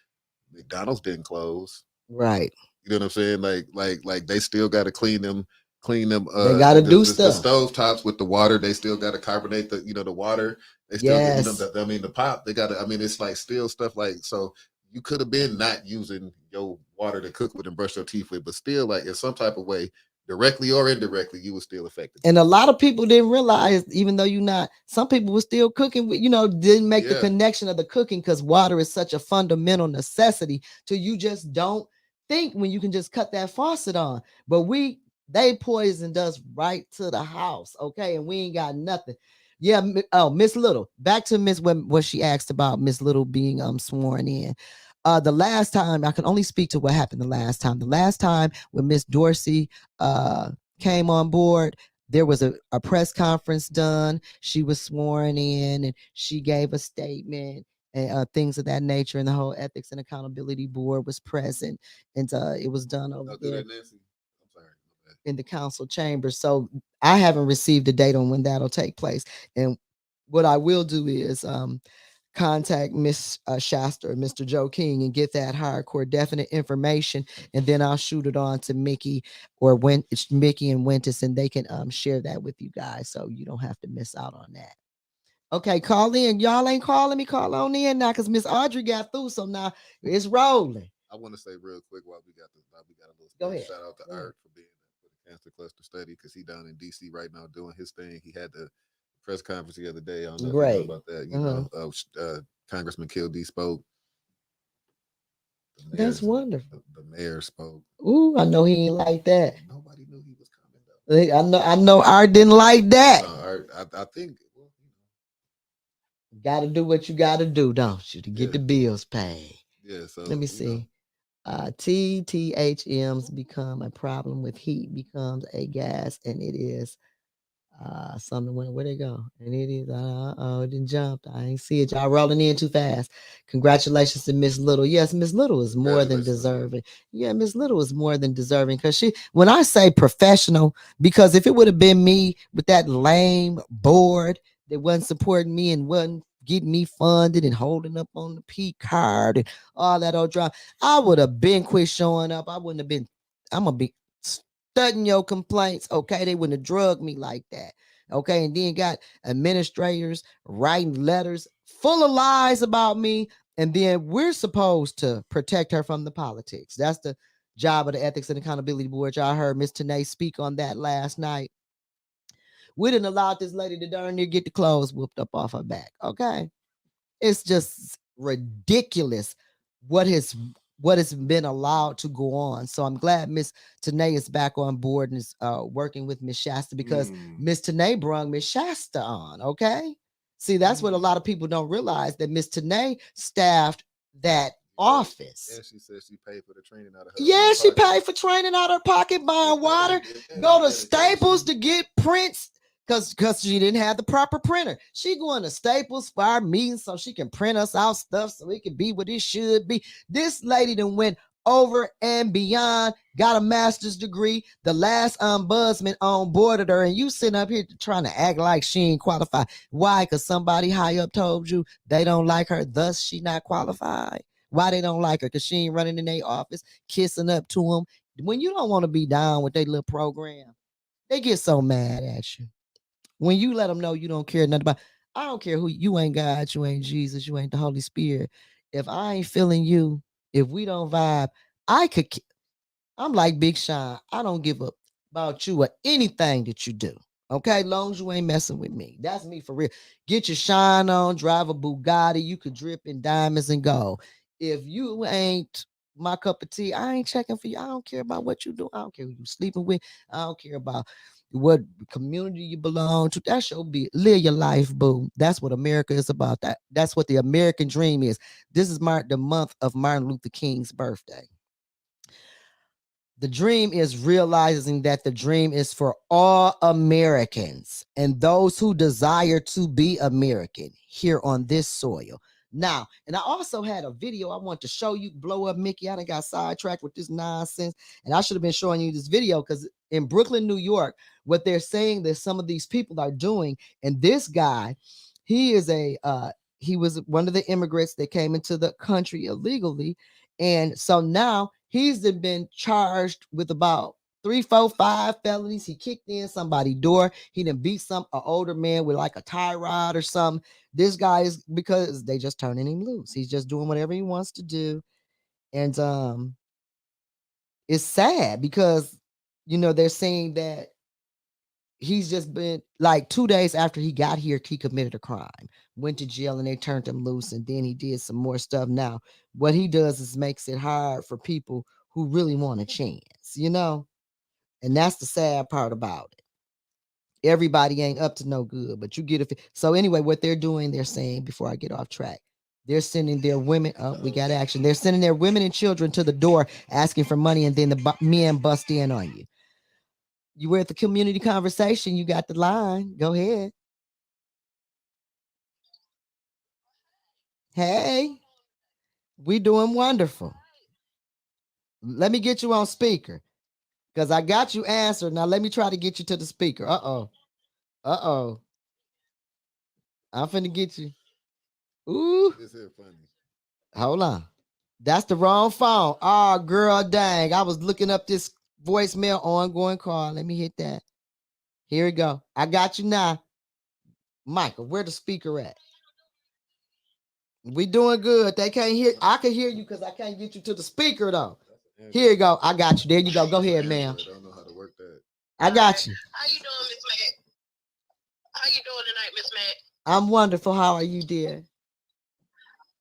McDonald's didn't close, right? You know what I'm saying? Like they still got to clean them. They got to do stuff. The stove tops with the water. They still got to carbonate the water. They still the pop. They got to. It's like still stuff like so. You could have been not using your water to cook with and brush your teeth with, but still, like in some type of way, directly or indirectly, you were still affected. And a lot of people didn't realize, even though some people were still cooking with, didn't make the connection of the cooking because water is such a fundamental necessity till you just don't think when you can just cut that faucet on. But they poisoned us right to the house, okay? And we ain't got nothing. Yeah, Miss Little. Back to Miss what she asked about Miss Little being sworn in. The last time, I can only speak to what happened the last time. The last time when Miss Dorsey came on board, there was a press conference done. She was sworn in and she gave a statement and things of that nature. And the whole Ethics and Accountability Board was present. And it was done over there in the council chamber. So I haven't received a date on when that'll take place. And what I will do is contact Miss Shasta or Mr. Joe King and get that hardcore definite information, and then I'll shoot it on to Mickey or when it's Mickey and Wentis, and they can share that with you guys so you don't have to miss out on that. Okay, call in. Y'all ain't calling me. Call on in now because Miss Audrey got through, so now it's rolling. I want to say real quick while we got a little Go ahead. Shout out to Art for being for the Cancer Cluster Study because he down in DC right now doing his thing. He had the press conference the other day. I don't know if you know about that. Congressman Kildee spoke. That's wonderful. The mayor spoke. Ooh, I know he ain't like that. Nobody knew he was coming though. I know Art didn't like that. Art, I think gotta do what you gotta do, don't you, to get the bills paid. Yeah, so let me see. TTHMs become a problem with heat becomes a gas, and it is something where they go, and it is it didn't jump. I ain't see it. Y'all rolling in too fast. Congratulations to Miss Little. Yes, Miss Little is more than deserving. Yeah, Miss Little is more than deserving because when I say professional, because if it would have been me with that lame board that wasn't supporting me and wasn't getting me funded and holding up on the P card and all that old drama, I would have been quit showing up. I wouldn't have been. I'm gonna be studying your complaints, okay? They wouldn't have drugged me like that, okay? And then got administrators writing letters full of lies about me, and then we're supposed to protect her from the politics. That's the job of the Ethics and Accountability Board. Y'all heard Ms. Tanae speak on that last night. We didn't allow this lady to darn near get the clothes whooped up off her back, okay? It's just ridiculous what has been allowed to go on. So I'm glad Miss Tanae is back on board and is working with Miss Shasta because Miss Tanae brought Miss Shasta on, okay? See, that's what a lot of people don't realize, that Miss Tanae staffed that office. Yeah, she said she paid for the training out of her she paid for training out of her pocket, buying water, go to Staples to get prints. Because she didn't have the proper printer. She going to Staples for our meetings so she can print us out stuff so it can be what it should be. This lady done went over and beyond, got a master's degree. The last ombudsman onboarded her, and you sitting up here trying to act like she ain't qualified. Why? Because somebody high up told you they don't like her, thus she not qualified. Why they don't like her? Because she ain't running in their office, kissing up to them. When you don't want to be down with their little program, they get so mad at you. When you let them know you don't care nothing about, I don't care who you ain't God, you ain't Jesus, you ain't the Holy Spirit. If I ain't feeling you, if we don't vibe, I'm like Big Sean. I don't give up about you or anything that you do. Okay, long as you ain't messing with me. That's me for real. Get your shine on, drive a Bugatti. You could drip in diamonds and gold. If you ain't my cup of tea, I ain't checking for you. I don't care about what you do. I don't care who you sleeping with. I don't care about what community you belong to. That's your be. Live your life, boo. That's what America is about. That's what the American dream is. This is the month of Martin Luther King's birthday. The dream is realizing that the dream is for all Americans and those who desire to be American here on this soil. Now, and I also had a video I want to show you, blow up Mickey. I done got sidetracked with this nonsense, and I should have been showing you this video because in Brooklyn, New York, what they're saying that some of these people are doing, and this guy, he was one of the immigrants that came into the country illegally, and so now he's been charged with about 3, 4, 5 felonies. He kicked in somebody's door. He done beat an older man with like a tie rod or something. This guy is, because they just turning him loose. He's just doing whatever he wants to do. And it's sad because, they're saying that he's just been like 2 days after he got here, he committed a crime, went to jail, and they turned him loose. And then he did some more stuff. Now, what he does is makes it hard for people who really want a chance, and that's the sad part about it. Everybody ain't up to no good, but you get it. So anyway, what they're doing, they're saying, before I get off track, they're sending their women. Oh, we got action. They're sending their women and children to the door asking for money, and then the men bust in on you. You were at the community conversation. You got the line. Go ahead. Hey, we doing wonderful. Let me get you on speaker because I got you answered. Now let me try to get you to the speaker. Uh-oh. I'm finna get you. Ooh. This here funny. Hold on. That's the wrong phone. Oh, girl, dang. I was looking up this voicemail ongoing call. Let me hit that. Here we go. I got you now. Michael, where the speaker at? We doing good. They can't hear. I can hear you because I can't get you to the speaker though. Here you go. I got you. There you go. Go ahead, ma'am. I don't know how to work that. I got you. How you doing, Miss Matt? How you doing tonight, Miss Matt? I'm wonderful. How are you, dear?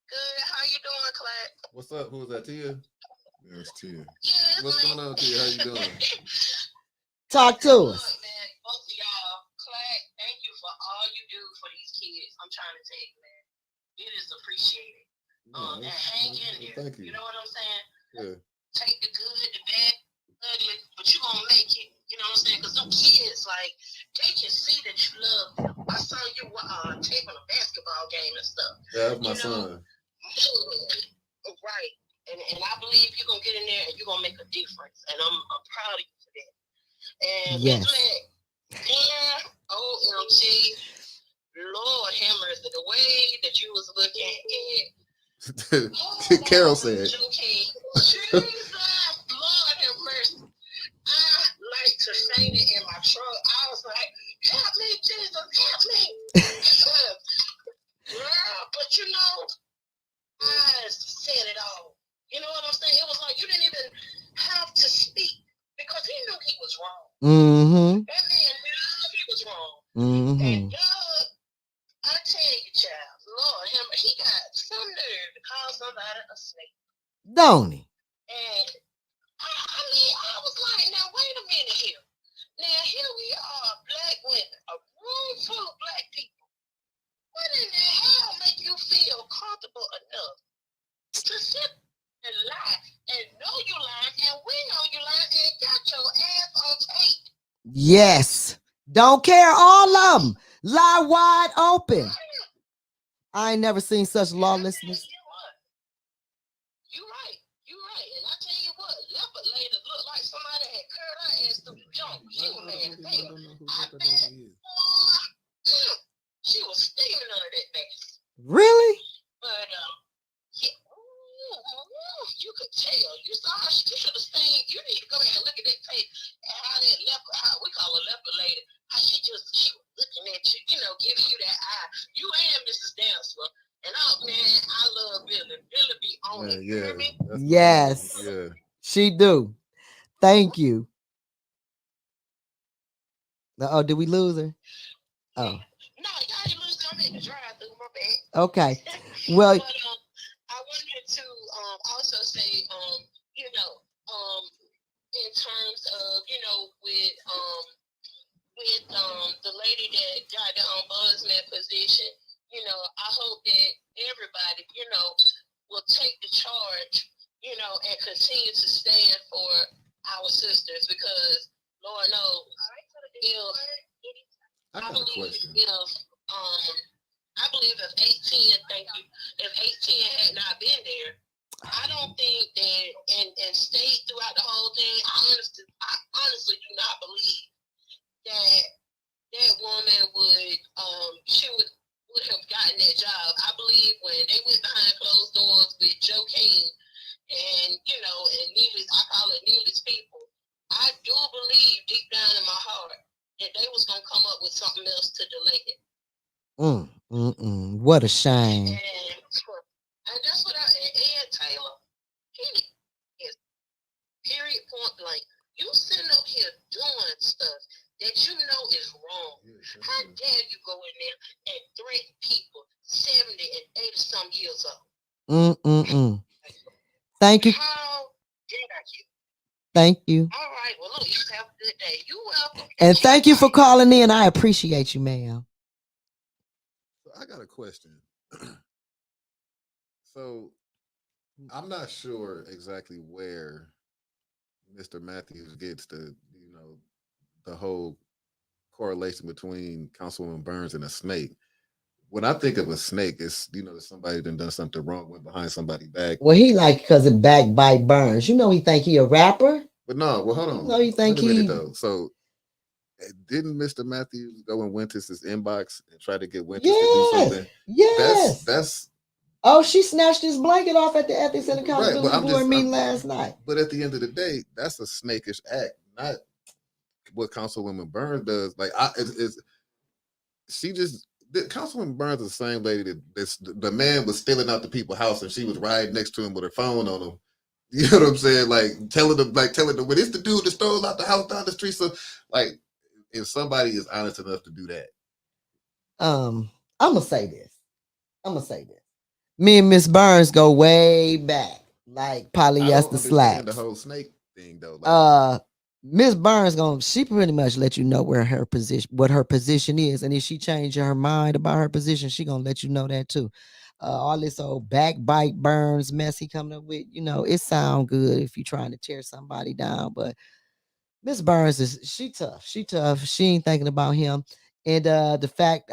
Good. How you doing, Clack? What's up? Who is that, Tia? Yeah, it's Tia. Yeah, What's going on, Tia? How you doing? Talk to us. Man, both of y'all, Clack, thank you for all you do for these kids. I'm trying to tell you, man. It is appreciated. And hang in there. Thank you. You know what I'm saying? Yeah. Take the good, the bad, the ugly, but you gonna make it. You know what I'm saying? Because them kids, like, they can see that you love them. I saw you tape on a basketball game and stuff. Yeah, that's my son. Right. And I believe you're gonna get in there and you're gonna make a difference. And I'm proud of you for that. And yes. OMG, Lord have mercy, the way that you was looking at Carol said. Jesus, Lord have mercy. I like to sing it in my truck. I was like, help me, Jesus, help me. Girl, but I said it all. You know what I'm saying? It was like you didn't even have to speak because he knew he was wrong. Mm-hmm. That man knew he was wrong. Mm-hmm. And God, I tell you, child, Lord, he got some nerve to call somebody a snake. Don't he? And I was like, now wait a minute here. Now here we are, black women, a room full of black people. What in the hell make you feel comfortable enough to sit and lie and know you lying and we know you lying and got your ass on tape? Yes. Don't care. All of them lie wide open. I ain't never seen such lawlessness. You're right. And I tell you Everybody don't know who Nick Cordova is. She was steaming under that mess. Really? But yeah, you could tell. You saw how she should have seen. You need to go ahead and look at that tape. And how that leopard, how we call her leopard lady, how she was looking at you, giving you that eye. You and Mrs. Dancer. And man, I love Billy. Billy be on it. You hear me? Yes. Yeah. She do. Thank you. Oh, did we lose her? Oh. No, y'all didn't lose her. I'm in the drive-through. My bad. Okay. Well, but I wanted to also say, in terms of, with the lady that got the ombudsman position, I hope that everybody, will take the charge, and continue to stand for our sisters, because Lord knows, I got a question. I believe if 18, thank you, if 18 had not been there, I don't think that, and stayed throughout the whole thing, I honestly do not believe that woman would have gotten that job. I believe when they went behind closed doors with Joe King and, and I call it Neely's people, I do believe deep down in my heart that they was going to come up with something else to delay it. What a shame. And that's what Ed Taylor, he is period point blank. You sitting up here doing stuff that you know is wrong. How dare you go in there and threaten people 70 and 80 some years old? Thank you. How dare you? Thank you. All right. Well, look, you have a good day. You're welcome. And thank you for calling in. I appreciate you, ma'am. I got a question. So I'm not sure exactly where Mr. Matthews gets the whole correlation between Councilwoman Burns and a snake. When I think of a snake, it's somebody done something wrong, went behind somebody's back. Well, he because it backbite Burns. He think he a rapper. But no, well, hold on. No, you think Wait a minute, though. So didn't Mr. Matthews go in Winters' inbox and try to get Winters to do something? Yes. That's. Oh, she snatched his blanket off at the Ethics and Accountability Board meeting last night. But at the end of the day, that's a snakish act, not what Councilwoman Burns does. Like, Councilwoman Burns is the same lady that the man was stealing out the people's house and she was riding next to him with her phone on him. You know what I'm saying? Like telling them, well, it's the dude that stole out the house down the street. So, like, if somebody is honest enough to do that, I'm gonna say this. Me and Miss Burns go way back, like polyester slacks. The whole snake thing, though. Miss Burns she pretty much let you know what her position is, and if she changes her mind about her position, she gonna let you know that too. All this old backbite Burns mess he coming up with, it sound good if you're trying to tear somebody down, but Miss Burns she tough. She ain't thinking about him. And the fact,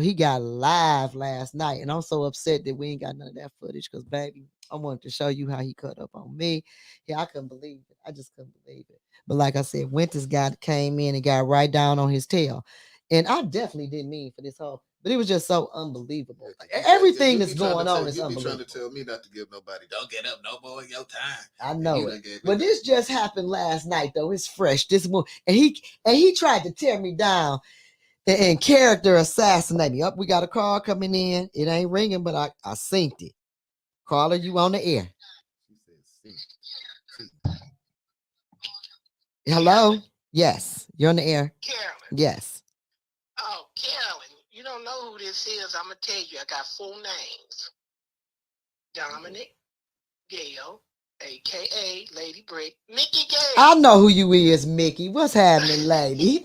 he got live last night, and I'm so upset that we ain't got none of that footage, because baby, I wanted to show you how he cut up on me. Yeah, I couldn't believe it. I just couldn't believe it. But like I said, Winters came in and got right down on his tail. And I definitely didn't mean for this whole, but it was just so unbelievable. Everything that's going on is unbelievable. You trying to tell me not to give nobody, don't get up no more in your time. I know it. But this just happened last night, though. It's fresh. This one, and he tried to tear me down and character assassinate me. Up, we got a call coming in. It ain't ringing, but I synced it. Caller, you on the air. Hello? Yes, you're on the air. Carolyn. Yes. Oh, Carolyn, you don't know who this is. I'm going to tell you. I got full names. Dominic Gale, a.k.a. Lady Brick. Mickey Gale. I know who you is, Mickey. What's happening, lady?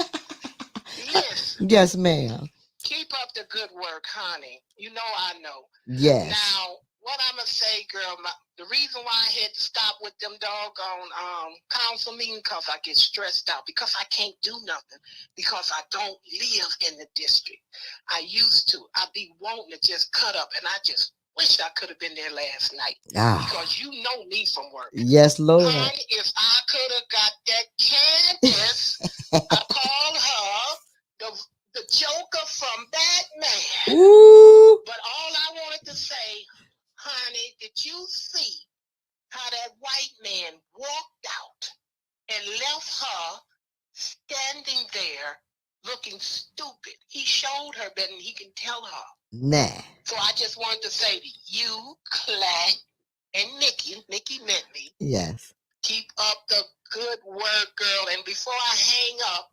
Listen. Yes, ma'am. Keep up the good work, honey. You know I know. Yes. Now, what I'm going to say, girl, the reason why I had to stop with them doggone council meeting, because I get stressed out, because I can't do nothing, because I don't live in the district. I used to. I be wanting to just cut up, and I just wish I could have been there last night. Because you know me from work. Yes, Lord. Honey, if I could have got that Candace, I call Ooh. But all I wanted to say, honey, did you see how that white man walked out and left her standing there looking stupid? He showed her better than he can tell her. Nah. So I just wanted to say to you, Clack, and Nikki met me. Yes. Keep up the good work, girl. And before I hang up,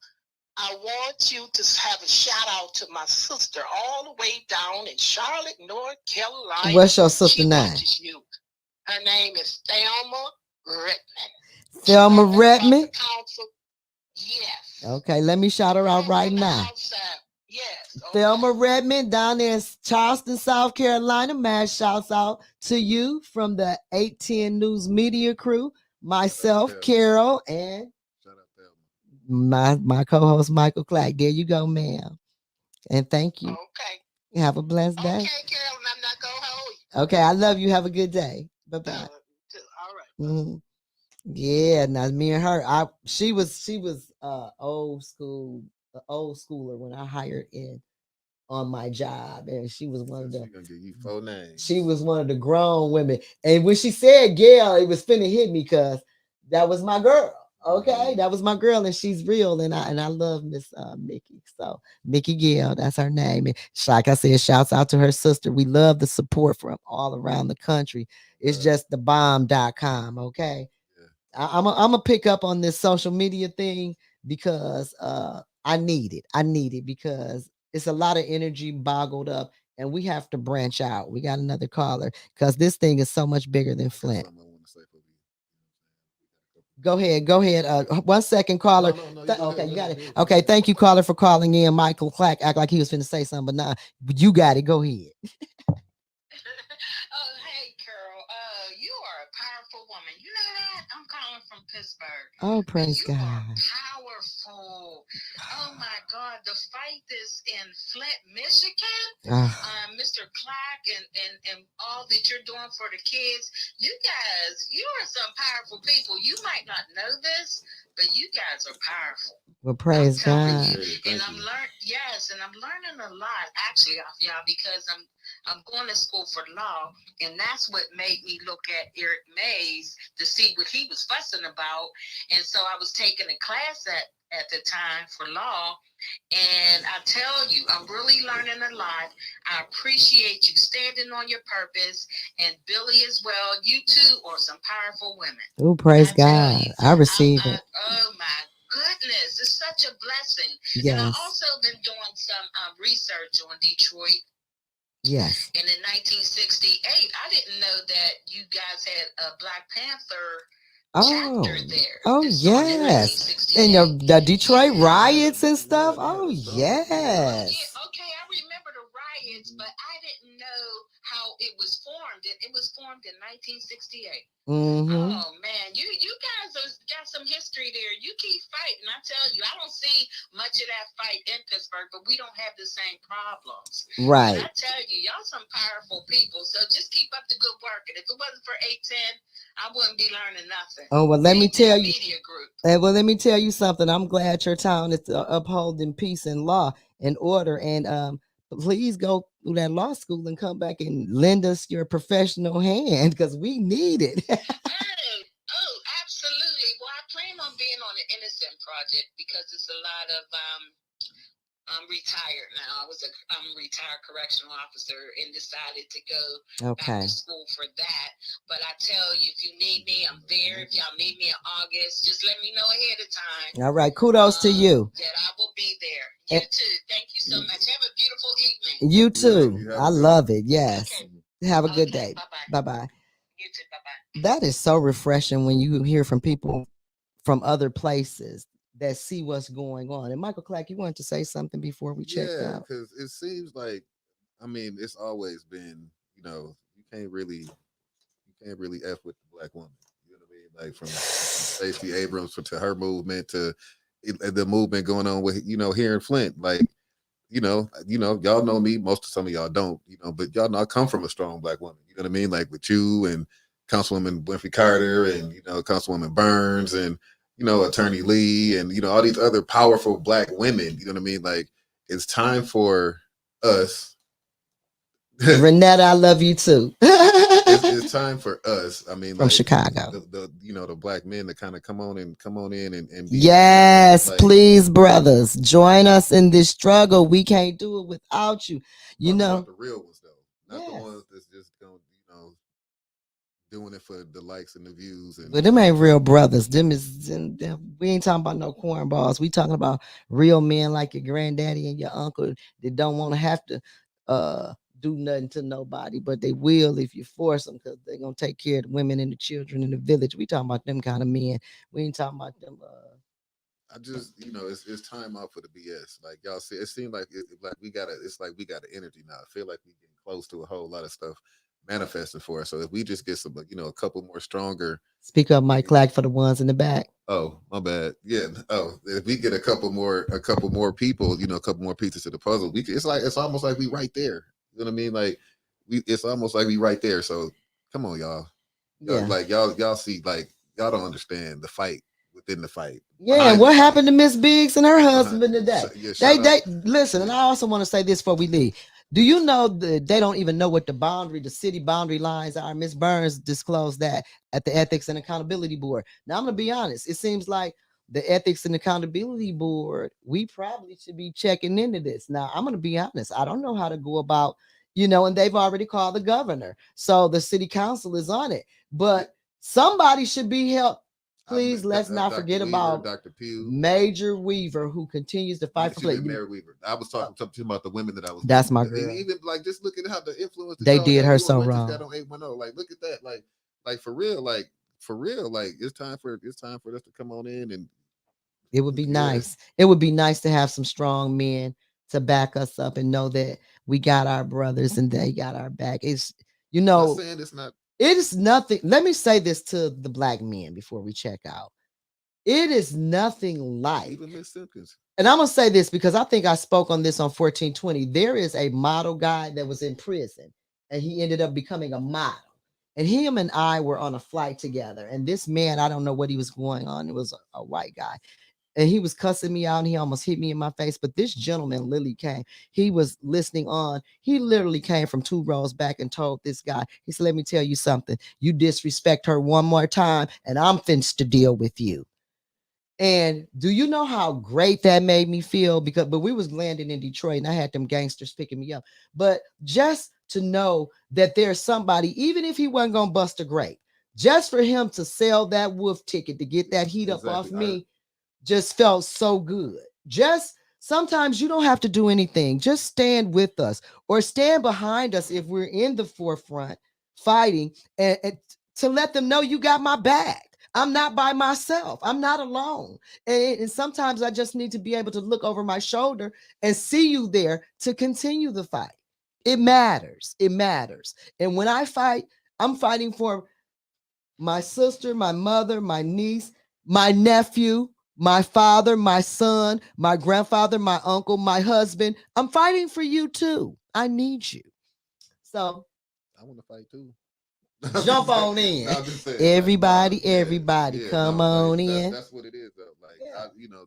I want you to have a shout out to my sister all the way down in Charlotte, North Carolina. What's your sister name? Watches you. Her name is Thelma Redman. Thelma Redman? Yes. Okay, let me shout her out right now. Yes. Okay. Thelma Redman down there in Charleston, South Carolina. Mass shouts out to you from the 810 News Media crew. Myself, Carol, and my co-host Michael Clack. There you go, ma'am. And thank you. Okay. Have a blessed day. Okay, Carol, I'm not gonna hold you. Okay, I love you. Have a good day. Bye-bye. All right. Mm-hmm. Yeah, now me and her, she was old schooler when I hired in on my job, and she was one of the. She gonna give you 4 names. She was one of the grown women, and when she said Gail, it was finna hit me because that was my girl. Okay, that was my girl, and she's real, and I love Miss Mickey. So Mickey Gail, that's her name. And like I said, shouts out to her sister. We love the support from all around the country. It's just thebomb.com. Okay. I'm gonna pick up on this social media thing because I need it. I need it because it's a lot of energy boggled up, and we have to branch out. We got another caller because this thing is so much bigger than Flint. Go ahead. 1 second, caller. Okay, you got it. Okay, thank you, caller, for calling in. Michael Clack act like he was finna say something, but nah, you got it. Go ahead. Oh, hey, Carol. You are a powerful woman. You know that? I'm calling from Pittsburgh. Oh, praise God. God. Powerful. Oh my God. The fight is in Flint, Michigan. Mr. Clack and all that you're doing for the kids. You guys, you are some powerful people. You might not know this, but you guys are powerful. Well, praise God. And I'm learning a lot actually off y'all because I'm going to school for law, and that's what made me look at Eric Mays to see what he was fussing about. And so I was taking a class at the time for law, and I tell you, I'm really learning a lot. I appreciate you standing on your purpose, and Billy as well. You two are some powerful women. Oh, praise God. I receive it. Oh my goodness, it's such a blessing. Yes. And I've also been doing some research on Detroit. Yes. And in 1968, I didn't know that you guys had a Black Panther chapter there. Oh, yes. And the Detroit riots and stuff. Oh, yes. Okay, I remember the riots, but I didn't know how it was formed. It was formed in 1968. Mm-hmm. Oh man, you guys got some history there. You keep fighting. I tell you, I don't see much of that fight in Pittsburgh, but we don't have the same problems. Right. But I tell you, y'all some powerful people. So just keep up the good work. And if it wasn't for 810, I wouldn't be learning nothing. Oh, well, let me tell you. Media group. Well, let me tell you something. I'm glad your town is upholding peace and law and order. And please go through that law school and come back and lend us your professional hand because we need it. Oh, absolutely. Well, I plan on being on the Innocent Project because it's a lot of I'm retired now. I'm a retired correctional officer and decided to go back to school for that. But I tell you, if you need me, I'm there. If y'all need me in August, just let me know ahead of time. All right. Kudos to you. That I will be there. You too. Thank you so much. Have a beautiful evening. You too. I love it. Yes. Okay. Have a good day. Bye-bye. Bye-bye. You too. Bye-bye. That is so refreshing when you hear from people from other places that see what's going on. And Michael Clack, you wanted to say something before we check out? Yeah, because it seems like, I mean, it's always been, you know, you can't really F with the Black woman. You know what I mean? Like from Stacey Abrams to her movement to the movement going on with, you know, here in Flint. Like, you know, y'all know me. Some of y'all don't, you know, but y'all know I come from a strong Black woman. You know what I mean? Like with you and Councilwoman Winfrey Carter and, you know, Councilwoman Burns and, you know, Attorney Lee and, you know, all these other powerful Black women. You know what I mean? Like it's time for us Renetta, I love you too. It's time for us. I mean, From like Chicago. the the black men to kind of come on in and be, yes, like, please, brothers, join us in this struggle. We can't do it without you. You know, the real ones though, not the ones that's just gonna doing it for the likes and the views. And but them ain't real brothers. We ain't talking about no cornballs. We talking about real men like your granddaddy and your uncle that don't want to have to do nothing to nobody, but they will if you force them because they're gonna take care of the women and the children in the village. We talking about them kind of men. We ain't talking about them. I just, it's time out for the BS. Like y'all see, it seemed like it's like we got an energy now. I feel like we getting close to a whole lot of stuff manifesting for us. So if we just get some, a couple more stronger. Speak up, Mike Clack, for the ones in the back. Oh, my bad. Yeah. Oh, if we get a couple more people, a couple more pieces to the puzzle, it's almost like we right there. You know what I mean? Like it's almost like we right there. So come on, y'all. Yeah. Like y'all see, like y'all don't understand the fight within the fight. Yeah, and what happened to Miss Biggs and her husband today? They listen, and I also want to say this before we leave. Do you know that they don't even know what the city boundary lines are? Miss Burns disclosed that at the Ethics and Accountability Board. Now I'm gonna be honest. It seems like the Ethics and Accountability Board, we probably should be checking into this. Now I'm gonna be honest. I don't know how to go about, and they've already called the governor, so the city council is on it. But somebody should be held. Please, let's not forget about Dr. Pugh, Major Weaver, who continues to fight for play. Mayor Weaver. I was talking about the women that I was. That's my girl. Even like just look at how the influence they did her so wrong. Got on 810. Like look at that. Like for real. Like it's time for us to come on in, and it would be nice. It would be nice to have some strong men to back us up and know that we got our brothers and they got our back. It's I'm not saying it's not. It is nothing. Let me say this to the black men before we check out. It is nothing like. Even Miss Simpkins. And I'm going to say this because I think I spoke on this on 1420. There is a model guy that was in prison and he ended up becoming a model. And him and I were on a flight together. And this man, I don't know what he was going on. It was a white guy. And he was cussing me out and he almost hit me in my face. But this gentleman literally came. He was listening on. He literally came from 2 rows back and told this guy, he said, let me tell you something. You disrespect her one more time and I'm finished to deal with you. And do you know how great that made me feel? But we was landing in Detroit and I had them gangsters picking me up. But just to know that there's somebody, even if he wasn't going to bust a grape, just for him to sell that wolf ticket to get that heat up off me, just felt so good. Just sometimes you don't have to do anything. Just stand with us or stand behind us if we're in the forefront fighting and to let them know you got my back. I'm not by myself. I'm not alone. And sometimes I just need to be able to look over my shoulder and see you there to continue the fight. It matters. It matters. And when I fight, I'm fighting for my sister, my mother, my niece, my nephew, my father, my son, my grandfather, my uncle, my husband. I'm fighting for you too. I need you. So I want to fight too. Jump on in. No, everybody, come on in. That's what it is though. Like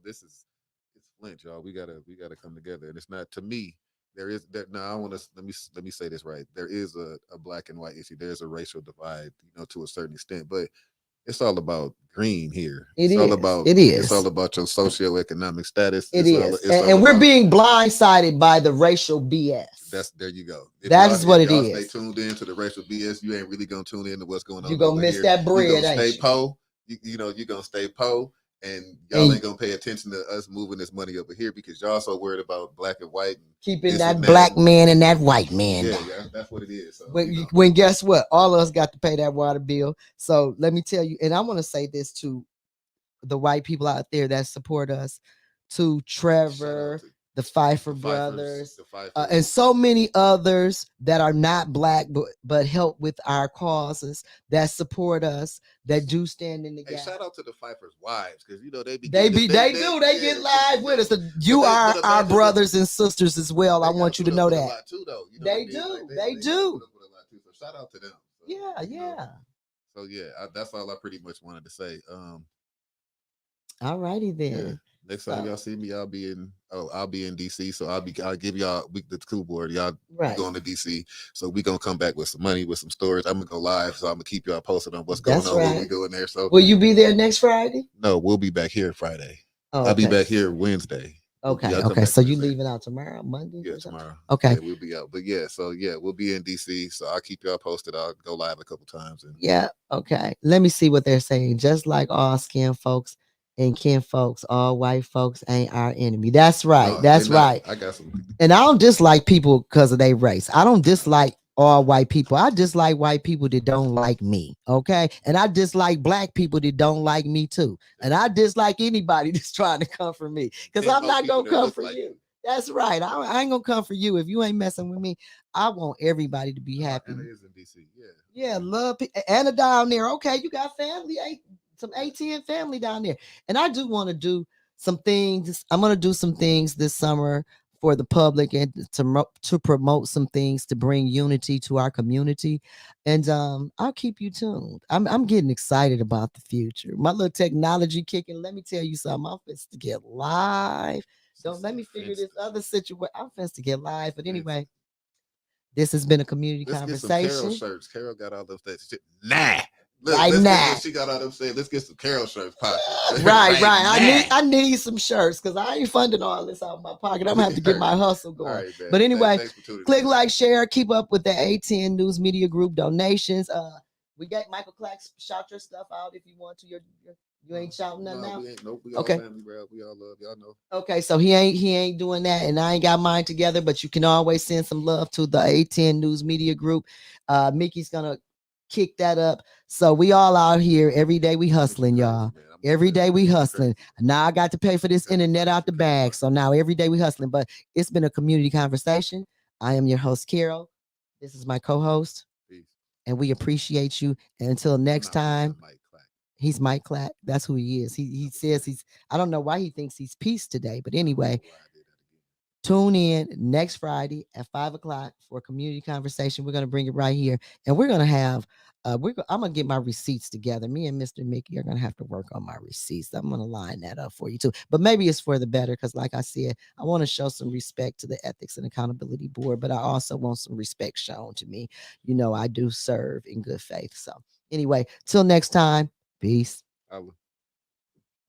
it's Flint, y'all. We gotta come together. And it's not, to me, there is that now I want to let me say this right. There is a black and white issue. There's a racial divide, to a certain extent, but it's all about green here. It's all about your socioeconomic status. And we're being blindsided by the racial BS. There you go. That is what it is. Stay tuned in to the racial BS. You ain't really gonna tune in to what's going on. You're gonna miss that bread. You're gonna stay po. You're gonna stay po. And y'all ain't gonna pay attention to us moving this money over here because y'all so worried about black and white. And keeping that black man and that white man. Yeah, that's what it is. So, when guess what? All of us got to pay that water bill. So let me tell you, and I want to say this to the white people out there that support us, to Trevor, the Pfeiffer brothers, and so many others that are not black but help with our causes, that support us, that do stand in the gap. Shout out to the Pfeiffer's wives because they get live with us. So you are our brothers and sisters as well. I want you to know that. Too, though. They do. They do. So shout out to them. So, yeah. So that's all I pretty much wanted to say. All righty then. Yeah. Next time y'all see me, I'll be in Oh, I'll be in DC, so I'll give y'all the school board. Y'all Right. going to DC, so we gonna come back with some money, with some stories. I'm gonna go live, so I'm gonna keep y'all posted on what's That's going on, what right. we doing there. So Will you be there next Friday? no, we'll be back here Friday. Oh, I'll be okay. back here Wednesday. Okay. Y'all come Okay. back So you Wednesday. leaving out tomorrow, Monday? Yeah, or something? tomorrow. Okay. Yeah, we'll be out. But yeah, so yeah, we'll be in DC. So I'll keep y'all posted. I'll go live a couple times. And Yeah. Okay. Let me see what they're saying. Just like all skin folks and kin folks, all white folks ain't our enemy. That's right. no, That's they not. right. I got some. And I don't dislike people because of their race. I don't dislike all white people. I dislike white people that don't like me. Okay. And I dislike black people that don't like me too. And I dislike anybody that's trying to come for me because I'm not going to come for you. That's right. I ain't going to come for you. If you ain't messing with me, I want everybody to be happy. Anna is in DC. Yeah. Yeah. Love Anna down there. Okay. You got family, some ATN family down there. And I do want to do some things. I'm going to do some things this summer for the public and to promote some things to bring unity to our community. And I'll keep you tuned. I'm getting excited about the future. My little technology kicking. Let me tell you something. I'm supposed to get live. Don't let me figure this other situation. I'm supposed to get live. But anyway, this has been a community conversation. Get some Carol shirts. Carol got all those shit. Nah. Right now. She got all them saying, let's get some Carol shirts popping. Right. I need some shirts because I ain't funding all this out of my pocket. I'm gonna have to get my hustle going. Right, but anyway, click like, share, keep up with the A10 News Media Group donations. We got Michael Clack, shout your stuff out if you want to. You ain't shouting nothing out. We all family, bro. We all love y'all know. Okay, so he ain't doing that, and I ain't got mine together. But you can always send some love to the A10 News Media Group. Mickey's gonna kick that up. So we all out here every day. We hustling, y'all. Every day we hustling. Now I got to pay for this internet out the bag. So now every day we hustling. But it's been a community conversation. I am your host, Carol. This is my co-host. Peace. And we appreciate you. And until next time. He's Mike Clack. That's who he is. He says I don't know why he thinks he's peace today. But anyway, tune in next Friday at 5:00 for a community conversation. We're going to bring it right here. And we're going to have, I'm going to get my receipts together. Me and Mr. Mickey are going to have to work on my receipts. I'm going to line that up for you too. But maybe it's for the better because like I said, I want to show some respect to the Ethics and Accountability Board, but I also want some respect shown to me. I do serve in good faith. So anyway, till next time. Peace.